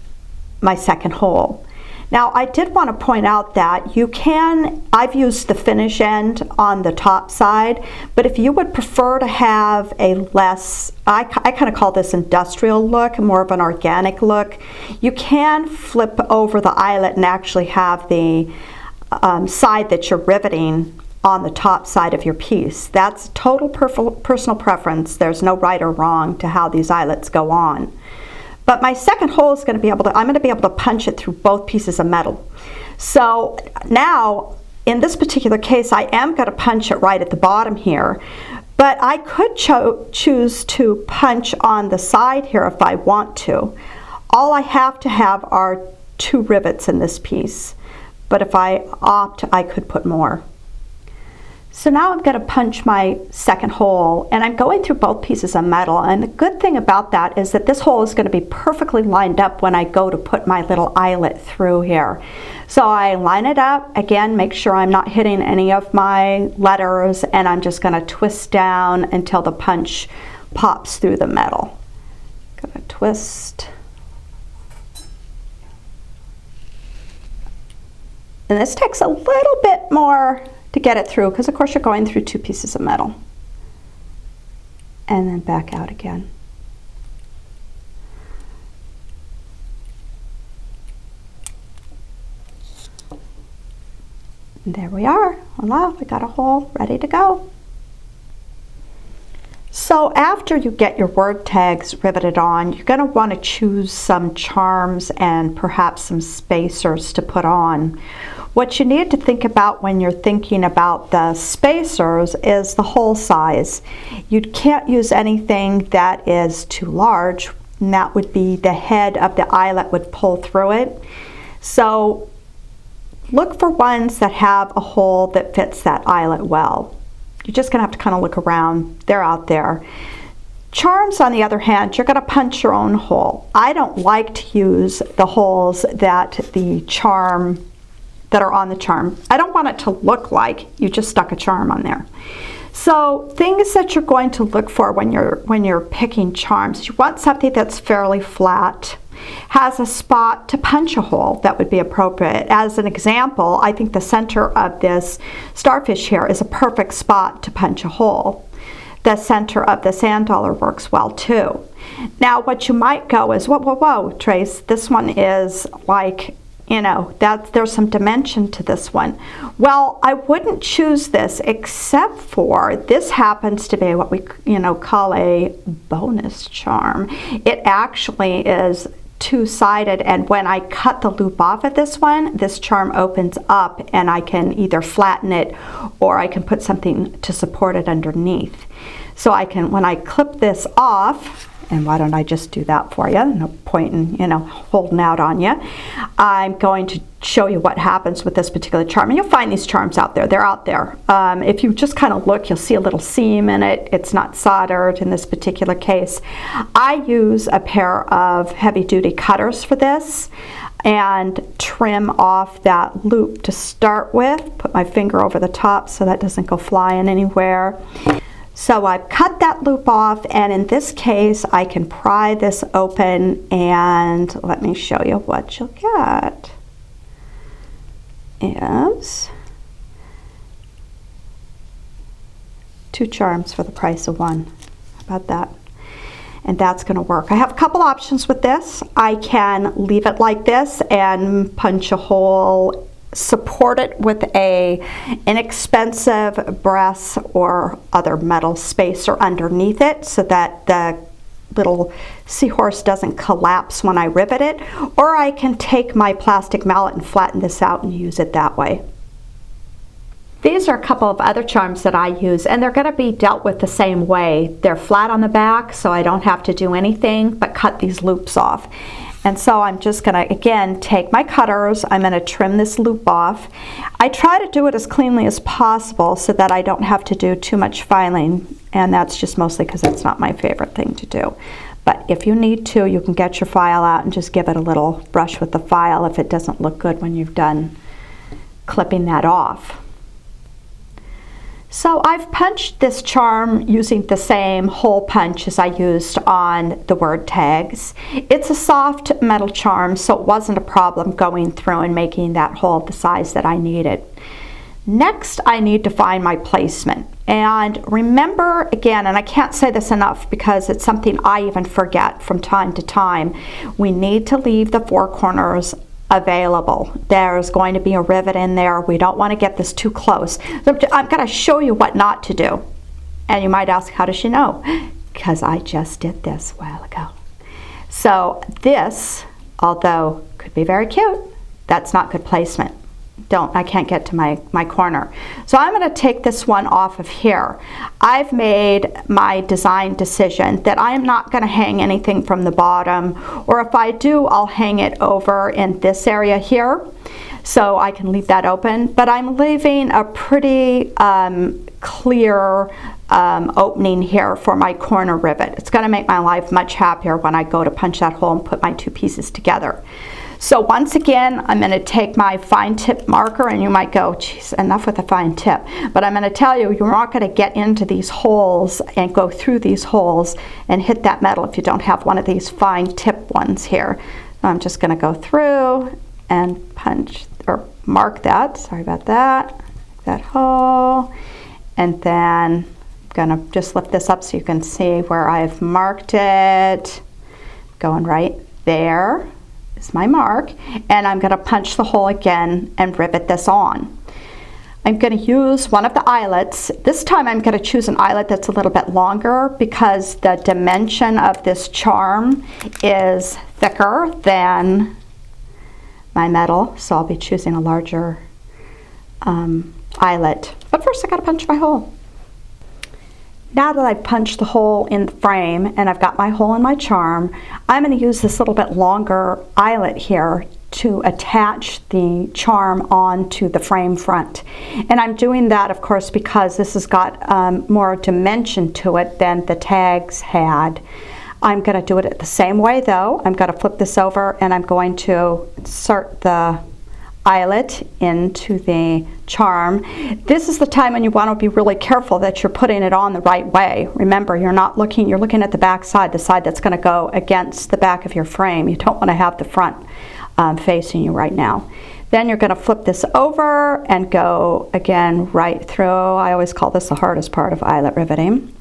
my second hole. Now I did want to point out that you can, I've used the finish end on the top side, but if you would prefer to have a less, I kind of call this industrial look, more of an organic look, you can flip over the eyelet and actually have the side that you're riveting on the top side of your piece. That's total personal preference. There's no right or wrong to how these eyelets go on. But my second hole is going to be able to, I'm going to be able to punch it through both pieces of metal. So now, in this particular case, I am going to punch it right at the bottom here. But I could choose to punch on the side here if I want to. All I have to have are 2 rivets in this piece. But if I opt, I could put more. So now I'm going to punch my second hole, and I'm going through both pieces of metal, and the good thing about that is that this hole is going to be perfectly lined up when I go to put my little eyelet through here. So I line it up, again, make sure I'm not hitting any of my letters, and I'm just going to twist down until the punch pops through the metal. Going to twist. And this takes a little bit more to get it through, because of course you're going through 2 pieces of metal. And then back out again. And there we are. Voila, we got a hole ready to go. So after you get your word tags riveted on, you're going to want to choose some charms and perhaps some spacers to put on. What you need to think about when you're thinking about the spacers is the hole size. You can't use anything that is too large, and that would be the head of the eyelet would pull through it. So look for ones that have a hole that fits that eyelet well. You're just going to have to kind of look around. They're out there. Charms, on the other hand, you're going to punch your own hole. I don't like to use the holes that are on the charm. I don't want it to look like you just stuck a charm on there. So things that you're going to look for when you're picking charms, you want something that's fairly flat, has a spot to punch a hole that would be appropriate. As an example, I think the center of this starfish here is a perfect spot to punch a hole. The center of the sand dollar works well too. Now what you might go is, whoa, Trace, this one is like, you know, there's some dimension to this one. Well, I wouldn't choose this except for this happens to be what we call a bonus charm. It actually is two-sided, and when I cut the loop off of this one, this charm opens up and I can either flatten it or I can put something to support it underneath. So I can, when I clip this off, and why don't I just do that for you, no point in holding out on you, I'm going to show you what happens with this particular charm. And you'll find these charms out there. They're out there. If you just kind of look, you'll see a little seam in it. It's not soldered in this particular case. I use a pair of heavy-duty cutters for this and trim off that loop to start with. Put my finger over the top so that doesn't go flying anywhere. So I've cut that loop off, and in this case I can pry this open, and let me show you what you'll get is 2 charms for the price of 1. How about that? And that's going to work. I have a couple options with this. I can leave it like this and punch a hole, support it with a inexpensive brass or other metal spacer underneath it so that the little seahorse doesn't collapse when I rivet it, or I can take my plastic mallet and flatten this out and use it that way. These are a couple of other charms that I use, and they're going to be dealt with the same way. They're flat on the back, so I don't have to do anything but cut these loops off. And so I'm just going to, again, take my cutters. I'm going to trim this loop off. I try to do it as cleanly as possible so that I don't have to do too much filing, and that's just mostly because it's not my favorite thing to do. But if you need to, you can get your file out and just give it a little brush with the file if it doesn't look good when you've done clipping that off. So I've punched this charm using the same hole punch as I used on the word tags. It's a soft metal charm, so it wasn't a problem going through and making that hole the size that I needed. Next, I need to find my placement. And remember, again, and I can't say this enough because it's something I even forget from time to time, we need to leave the four corners available. There's going to be a rivet in there. We don't want to get this too close. So I'm going to show you what not to do. And you might ask, how does she know? Because I just did this a while ago. So this, although could be very cute, that's not good placement. I can't get to my corner. So I'm going to take this one off of here. I've made my design decision that I am not going to hang anything from the bottom, or if I do, I'll hang it over in this area here. So I can leave that open, but I'm leaving a pretty clear opening here for my corner rivet. It's going to make my life much happier when I go to punch that hole and put my two pieces together. So once again, I'm going to take my fine tip marker, and you might go, geez, enough with the fine tip. But I'm going to tell you, you're not going to get into these holes and go through these holes and hit that metal if you don't have one of these fine tip ones here. So I'm just going to go through and punch or mark that, sorry about that hole. And then I'm going to just lift this up so you can see where I've marked it. Going right there. My mark, and I'm going to punch the hole again and rivet this on. I'm going to use one of the eyelets. This time I'm going to choose an eyelet that's a little bit longer because the dimension of this charm is thicker than my metal, so I'll be choosing a larger eyelet. But first I got to punch my hole. Now that I've punched the hole in the frame and I've got my hole in my charm, I'm going to use this little bit longer eyelet here to attach the charm onto the frame front. And I'm doing that, of course, because this has got more dimension to it than the tags had. I'm going to do it the same way though. I'm going to flip this over and I'm going to insert the eyelet into the charm. This is the time when you want to be really careful that you're putting it on the right way. Remember, you're looking at the back side, the side that's going to go against the back of your frame. You don't want to have the front facing you right now. Then you're going to flip this over and go again right through. I always call this the hardest part of eyelet riveting.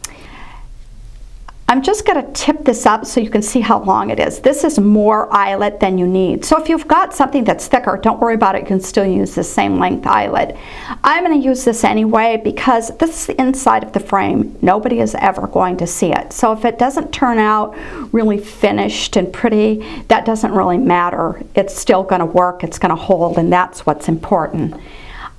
I'm just going to tip this up so you can see how long it is. This is more eyelet than you need. So if you've got something that's thicker, don't worry about it. You can still use the same length eyelet. I'm going to use this anyway because this is the inside of the frame. Nobody is ever going to see it. So if it doesn't turn out really finished and pretty, that doesn't really matter. It's still going to work. It's going to hold, and that's what's important.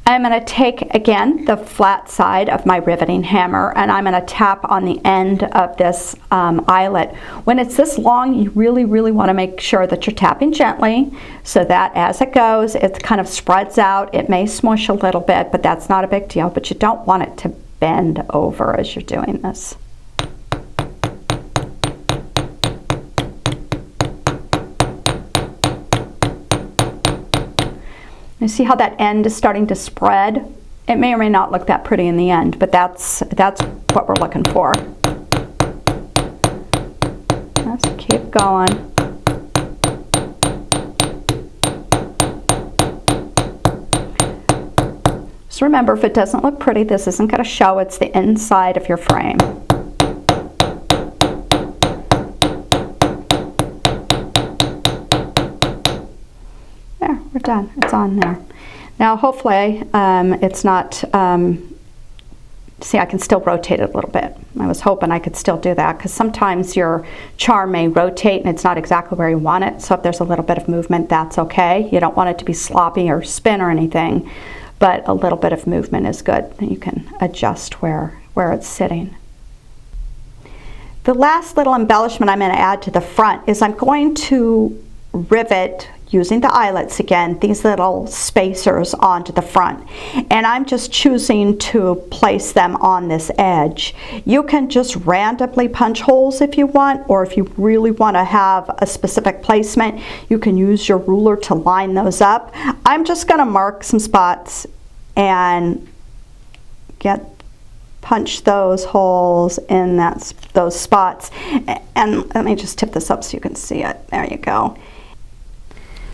I'm going to take, again, the flat side of my riveting hammer, and I'm going to tap on the end of this eyelet. When it's this long, you really, really want to make sure that you're tapping gently so that as it goes, it kind of spreads out. It may smush a little bit, but that's not a big deal, but you don't want it to bend over as you're doing this. You see how that end is starting to spread? It may or may not look that pretty in the end, but that's what we're looking for. Let's keep going. So remember, if it doesn't look pretty, this isn't going to show. It's the inside of your frame. We're done. It's on there. Now hopefully it's not, see, I can still rotate it a little bit. I was hoping I could still do that because sometimes your charm may rotate and it's not exactly where you want it. So if there's a little bit of movement, that's okay. You don't want it to be sloppy or spin or anything, but a little bit of movement is good. You can adjust where it's sitting. The last little embellishment I'm going to add to the front is I'm going to rivet, using the eyelets again, these little spacers onto the front. And I'm just choosing to place them on this edge. You can just randomly punch holes if you want, or if you really want to have a specific placement, you can use your ruler to line those up. I'm just going to mark some spots and get punch those holes in those spots. And let me just tip this up so you can see it. There you go.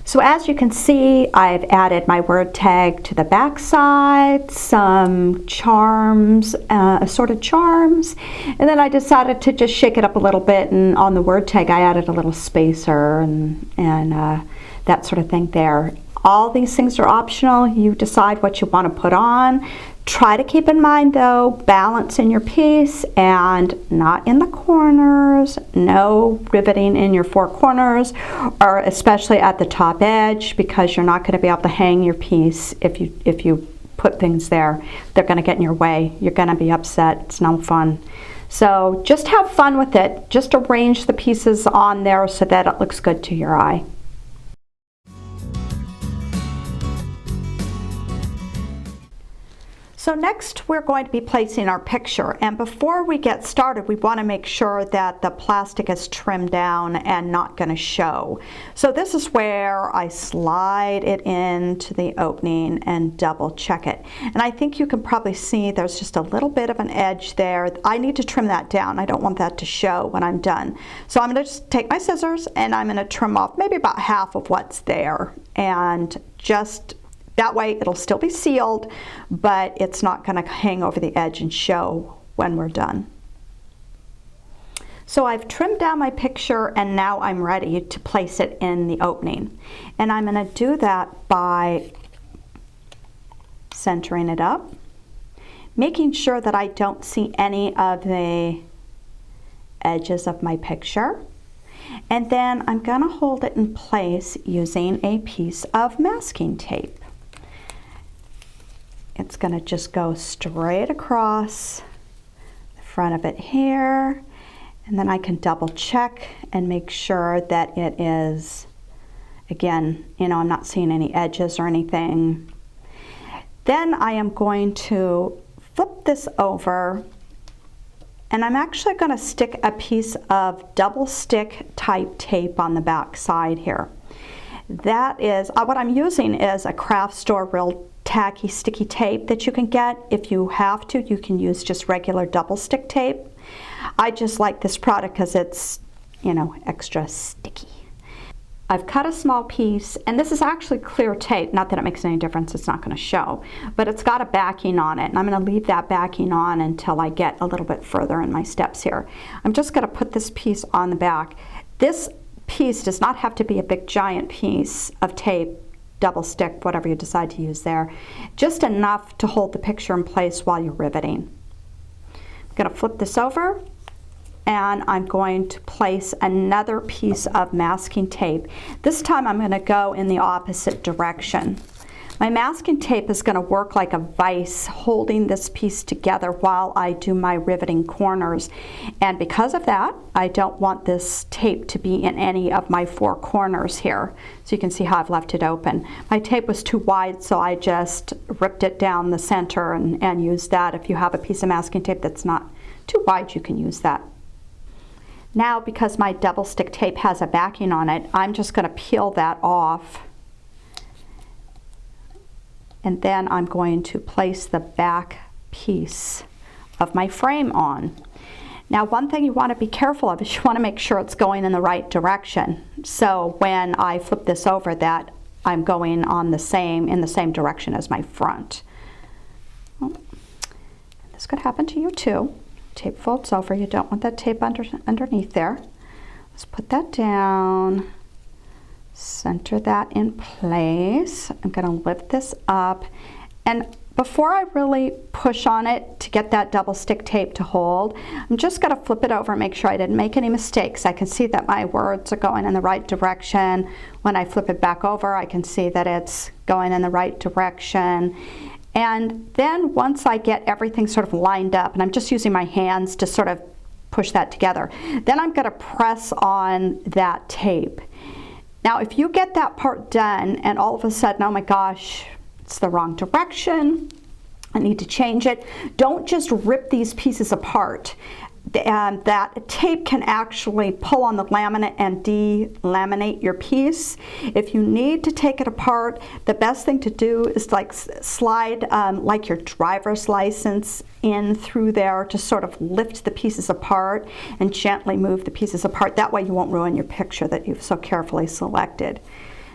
So as you can see, I've added my word tag to the back side, some charms, assorted charms, and then I decided to just shake it up a little bit, and on the word tag I added a little spacer and that sort of thing there. All these things are optional. You decide what you want to put on. Try to keep in mind though, balance in your piece and not in the corners. No riveting in your four corners, or especially at the top edge, because you're not going to be able to hang your piece if you put things there. They're going to get in your way. You're going to be upset. It's no fun. So just have fun with it. Just arrange the pieces on there so that it looks good to your eye. So next we're going to be placing our picture, and before we get started we want to make sure that the plastic is trimmed down and not going to show. So this is where I slide it into the opening and double check it. And I think you can probably see there's just a little bit of an edge there. I need to trim that down. I don't want that to show when I'm done. So I'm going to just take my scissors and I'm going to trim off maybe about half of what's there, and just that way it'll still be sealed, but it's not going to hang over the edge and show when we're done. So I've trimmed down my picture and now I'm ready to place it in the opening. And I'm going to do that by centering it up, making sure that I don't see any of the edges of my picture. And then I'm going to hold it in place using a piece of masking tape. It's going to just go straight across the front of it here, and then I can double check and make sure that it is, again, you know, I'm not seeing any edges or anything. Then I am going to flip this over, and I'm actually going to stick a piece of double stick type tape on the back side here. That is, what I'm using is a craft store real tacky sticky tape that you can get. If you have to, you can use just regular double stick tape. I just like this product because it's, you know, extra sticky. I've cut a small piece, and this is actually clear tape, not that it makes any difference, it's not going to show, but it's got a backing on it, and I'm going to leave that backing on until I get a little bit further in my steps here. I'm just going to put this piece on the back. This piece does not have to be a big giant piece of tape, double stick, whatever you decide to use there, just enough to hold the picture in place while you're riveting. I'm going to flip this over, and I'm going to place another piece of masking tape. This time I'm going to go in the opposite direction. My masking tape is going to work like a vise holding this piece together while I do my riveting corners. And because of that, I don't want this tape to be in any of my four corners here. So you can see how I've left it open. My tape was too wide, so I just ripped it down the center and used that. If you have a piece of masking tape that's not too wide, you can use that. Now, because my double stick tape has a backing on it, I'm just going to peel that off. And then I'm going to place the back piece of my frame on. Now, one thing you want to be careful of is you want to make sure it's going in the right direction. So when I flip this over, that I'm going on in the same direction as my front. Well, this could happen to you too. Tape folds over. You don't want that tape underneath there. Let's put that down. Center that in place. I'm going to lift this up, and before I really push on it to get that double stick tape to hold, I'm just going to flip it over and make sure I didn't make any mistakes. I can see that my words are going in the right direction. When I flip it back over, I can see that it's going in the right direction. And then once I get everything sort of lined up, and I'm just using my hands to sort of push that together, then I'm going to press on that tape. Now, if you get that part done and all of a sudden, oh my gosh, it's the wrong direction, I need to change it, don't just rip these pieces apart. that tape can actually pull on the laminate and delaminate your piece. If you need to take it apart, the best thing to do is like slide like your driver's license in through there to sort of lift the pieces apart and gently move the pieces apart. That way you won't ruin your picture that you've so carefully selected.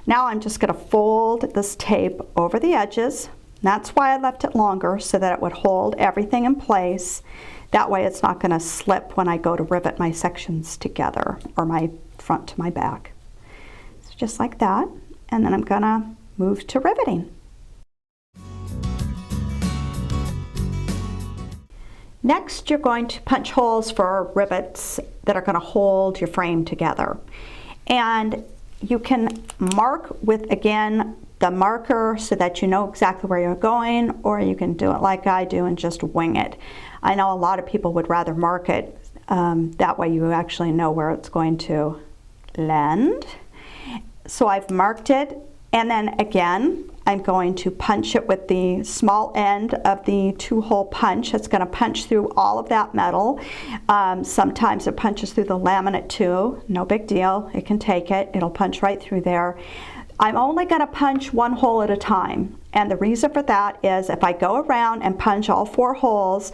Now I'm just going to fold this tape over the edges. That's why I left it longer, so that it would hold everything in place. That way it's not going to slip when I go to rivet my sections together, or my front to my back. So just like that, and then I'm going to move to riveting. Next, you're going to punch holes for rivets that are going to hold your frame together. And you can mark with, again, the marker so that you know exactly where you're going, or you can do it like I do and just wing it. I know a lot of people would rather mark it, that way you actually know where it's going to land. So I've marked it, and then again I'm going to punch it with the small end of the 2-hole punch. It's going to punch through all of that metal. Sometimes it punches through the laminate too. No big deal, it can take it. It'll punch right through there. I'm only going to punch 1 hole at a time, and the reason for that is if I go around and punch all 4 holes,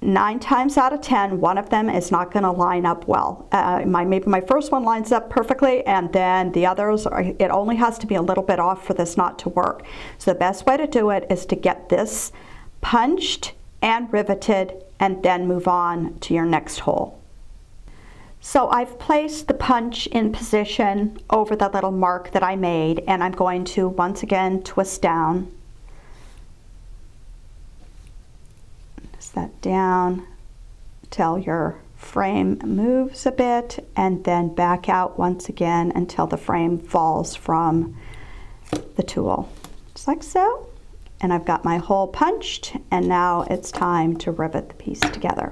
9 times out of 10, one of them is not going to line up well. Maybe my first one lines up perfectly, and then the others, it only has to be a little bit off for this not to work. So the best way to do it is to get this punched and riveted, and then move on to your next hole. So I've placed the punch in position over the little mark that I made, and I'm going to once again twist down. Twist that down till your frame moves a bit, and then back out once again until the frame falls from the tool. Just like so. And I've got my hole punched, and now it's time to rivet the piece together.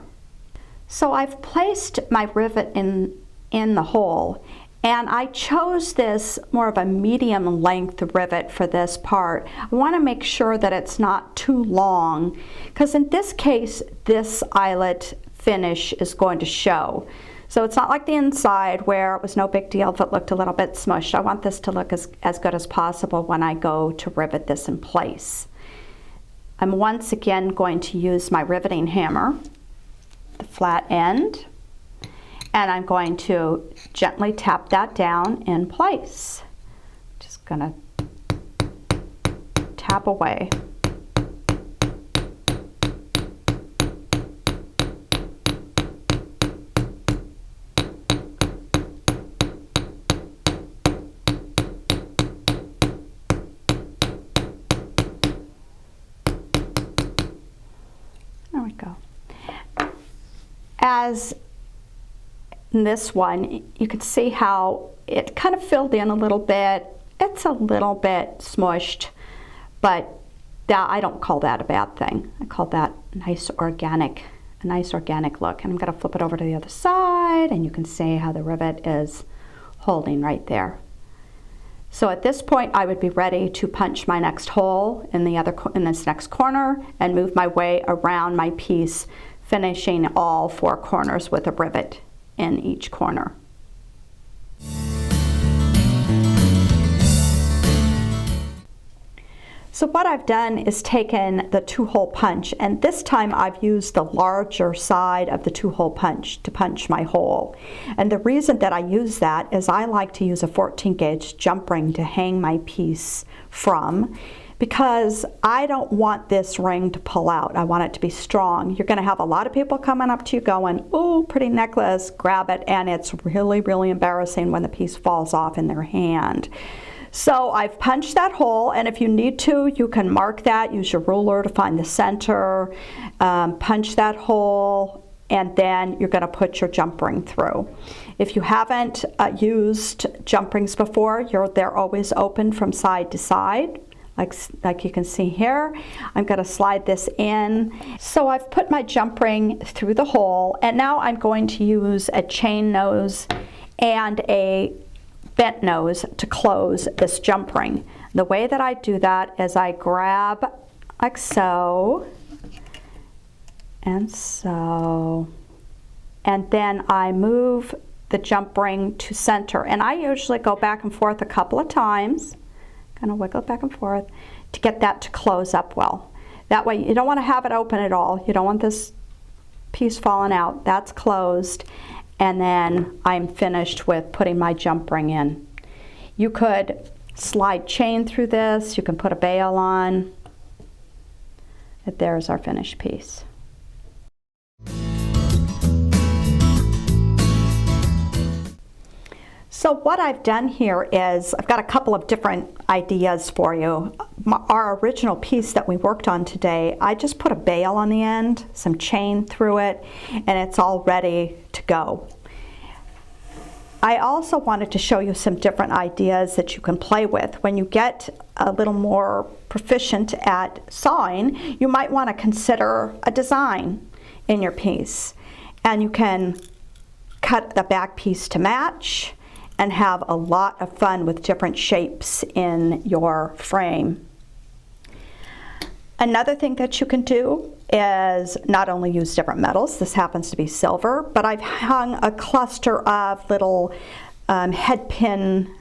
So I've placed my rivet in the hole, and I chose this more of a medium length rivet for this part. I want to make sure that it's not too long, because in this case this eyelet finish is going to show. So it's not like the inside where it was no big deal if it looked a little bit smushed. I want this to look as good as possible when I go to rivet this in place. I'm once again going to use my riveting hammer, the flat end, and I'm going to gently tap that down in place. Just gonna tap away. There we go. As in this one, you can see how it kind of filled in a little bit. It's a little bit smushed, but I don't call that a bad thing. I call that a nice organic look. And I'm going to flip it over to the other side, and you can see how the rivet is holding right there. So at this point, I would be ready to punch my next hole in this next corner and move my way around my piece, finishing all 4 corners with a rivet in each corner. So what I've done is taken the 2-hole punch, and this time I've used the larger side of the 2-hole punch to punch my hole. And the reason that I use that is I like to use a 14-gauge jump ring to hang my piece from, because I don't want this ring to pull out. I want it to be strong. You're going to have a lot of people coming up to you going, "Oh, pretty necklace," grab it, and it's really, really embarrassing when the piece falls off in their hand. So I've punched that hole, and if you need to, you can mark that, use your ruler to find the center, punch that hole, and then you're going to put your jump ring through. If you haven't used jump rings before, they're always open from side to side. Like you can see here. I'm going to slide this in. So I've put my jump ring through the hole, and now I'm going to use a chain nose and a bent nose to close this jump ring. The way that I do that is I grab like so and so, and then I move the jump ring to center. And I usually go back and forth a couple of times, kind of wiggle it back and forth to get that to close up well. That way you don't want to have it open at all. You don't want this piece falling out. That's closed. And then I'm finished with putting my jump ring in. You could slide chain through this. You can put a bail on. And there's our finished piece. So what I've done here is I've got a couple of different ideas for you. Our original piece that we worked on today, I just put a bail on the end, some chain through it, and it's all ready to go. I also wanted to show you some different ideas that you can play with. When you get a little more proficient at sawing, you might want to consider a design in your piece. And you can cut the back piece to match and have a lot of fun with different shapes in your frame. Another thing that you can do is not only use different metals, this happens to be silver, but I've hung a cluster of little head pin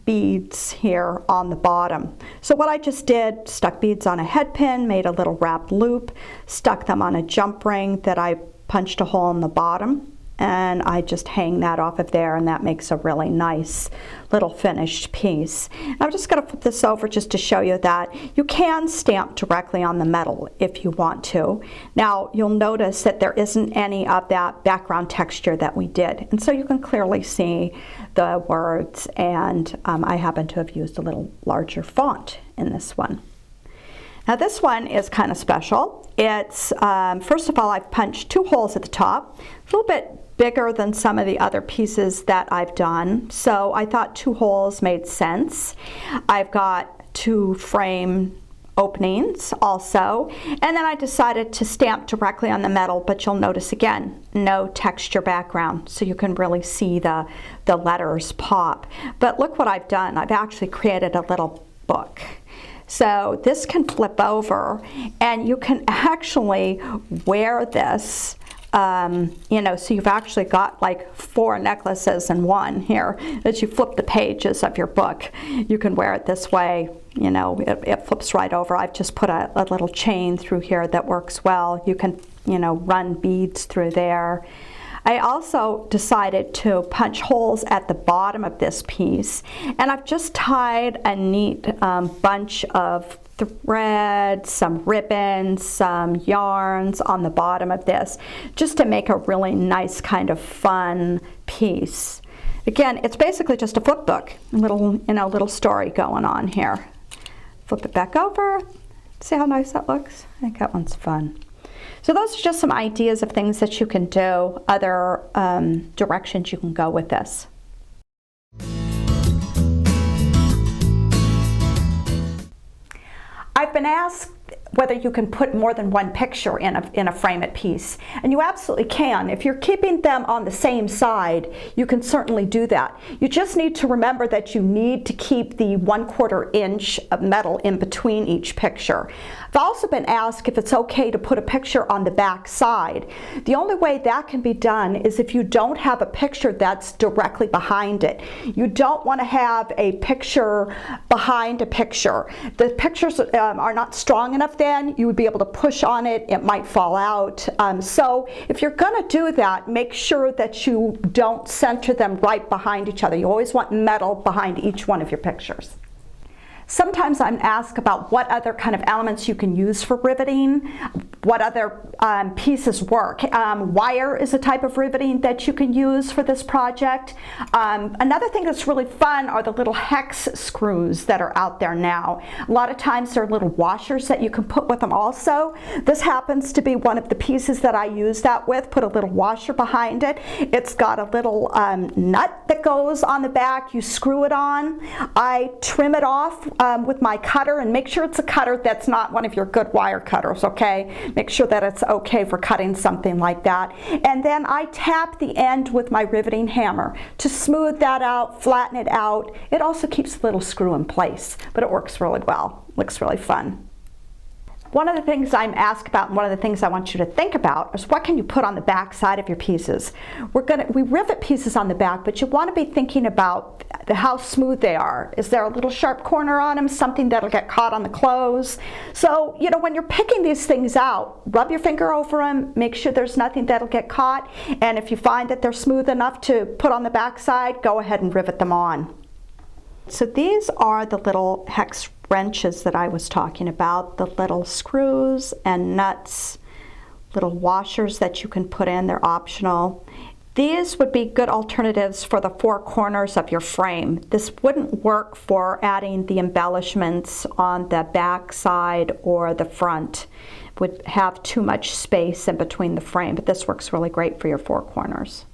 beads here on the bottom. So what I just did, stuck beads on a head pin, made a little wrapped loop, stuck them on a jump ring that I punched a hole in the bottom, and I just hang that off of there, and that makes a really nice little finished piece. I'm just going to flip this over just to show you that you can stamp directly on the metal if you want to. Now you'll notice that there isn't any of that background texture that we did, and so you can clearly see the words, and I happen to have used a little larger font in this one. Now this one is kind of special. It's, first of all, I've punched 2 holes at the top, a little bit bigger than some of the other pieces that I've done, so I thought 2 holes made sense. I've got 2 frame openings also, and then I decided to stamp directly on the metal, but you'll notice again, no texture background, so you can really see the letters pop. But look what I've done. I've actually created a little book. So this can flip over, and you can actually wear this, you know, so you've actually got like 4 necklaces in one here. As you flip the pages of your book, you can wear it this way. You know, it flips right over. I've just put a little chain through here that works well. You can, you know, run beads through there. I also decided to punch holes at the bottom of this piece, and I've just tied a neat bunch of thread, some ribbons, some yarns on the bottom of this, just to make a really nice kind of fun piece. Again, it's basically just a flip book, a little, you know, little story going on here. Flip it back over. See how nice that looks? I think that one's fun. So those are just some ideas of things that you can do, other directions you can go with this. I've been asked whether you can put more than one picture in a frame-it piece, and you absolutely can. If you're keeping them on the same side, you can certainly do that. You just need to remember that you need to keep the 1/4 inch of metal in between each picture. I've also been asked if it's okay to put a picture on the back side. The only way that can be done is if you don't have a picture that's directly behind it. You don't want to have a picture behind a picture. The pictures are not strong enough then. You would be able to push on it, it might fall out. So if you're going to do that, make sure that you don't center them right behind each other. You always want metal behind each one of your pictures. Sometimes I'm asked about what other kind of elements you can use for riveting, what other pieces work. Wire is a type of riveting that you can use for this project. Another thing that's really fun are the little hex screws that are out there now. A lot of times there are little washers that you can put with them also. This happens to be one of the pieces that I use that with, put a little washer behind it. It's got a little nut that goes on the back, you screw it on. I trim it off with my cutter, and make sure it's a cutter that's not one of your good wire cutters, okay? Make sure that it's okay for cutting something like that. And then I tap the end with my riveting hammer to smooth that out, flatten it out. It also keeps the little screw in place, but it works really well. Looks really fun. One of the things I'm asked about, and one of the things I want you to think about, is what can you put on the back side of your pieces. We rivet pieces on the back, but you want to be thinking about how smooth they are. Is there a little sharp corner on them, something that'll get caught on the clothes? So, you know, when you're picking these things out, rub your finger over them, make sure there's nothing that'll get caught, and if you find that they're smooth enough to put on the back side, go ahead and rivet them on. So these are the little hex wrenches that I was talking about, the little screws and nuts, little washers that you can put in, they're optional. These would be good alternatives for the four corners of your frame. This wouldn't work for adding the embellishments on the back side or the front. It would have too much space in between the frame, but this works really great for your four corners.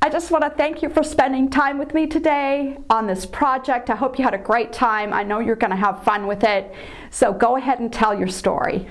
I just want to thank you for spending time with me today on this project. I hope you had a great time. I know you're going to have fun with it. So go ahead and tell your story.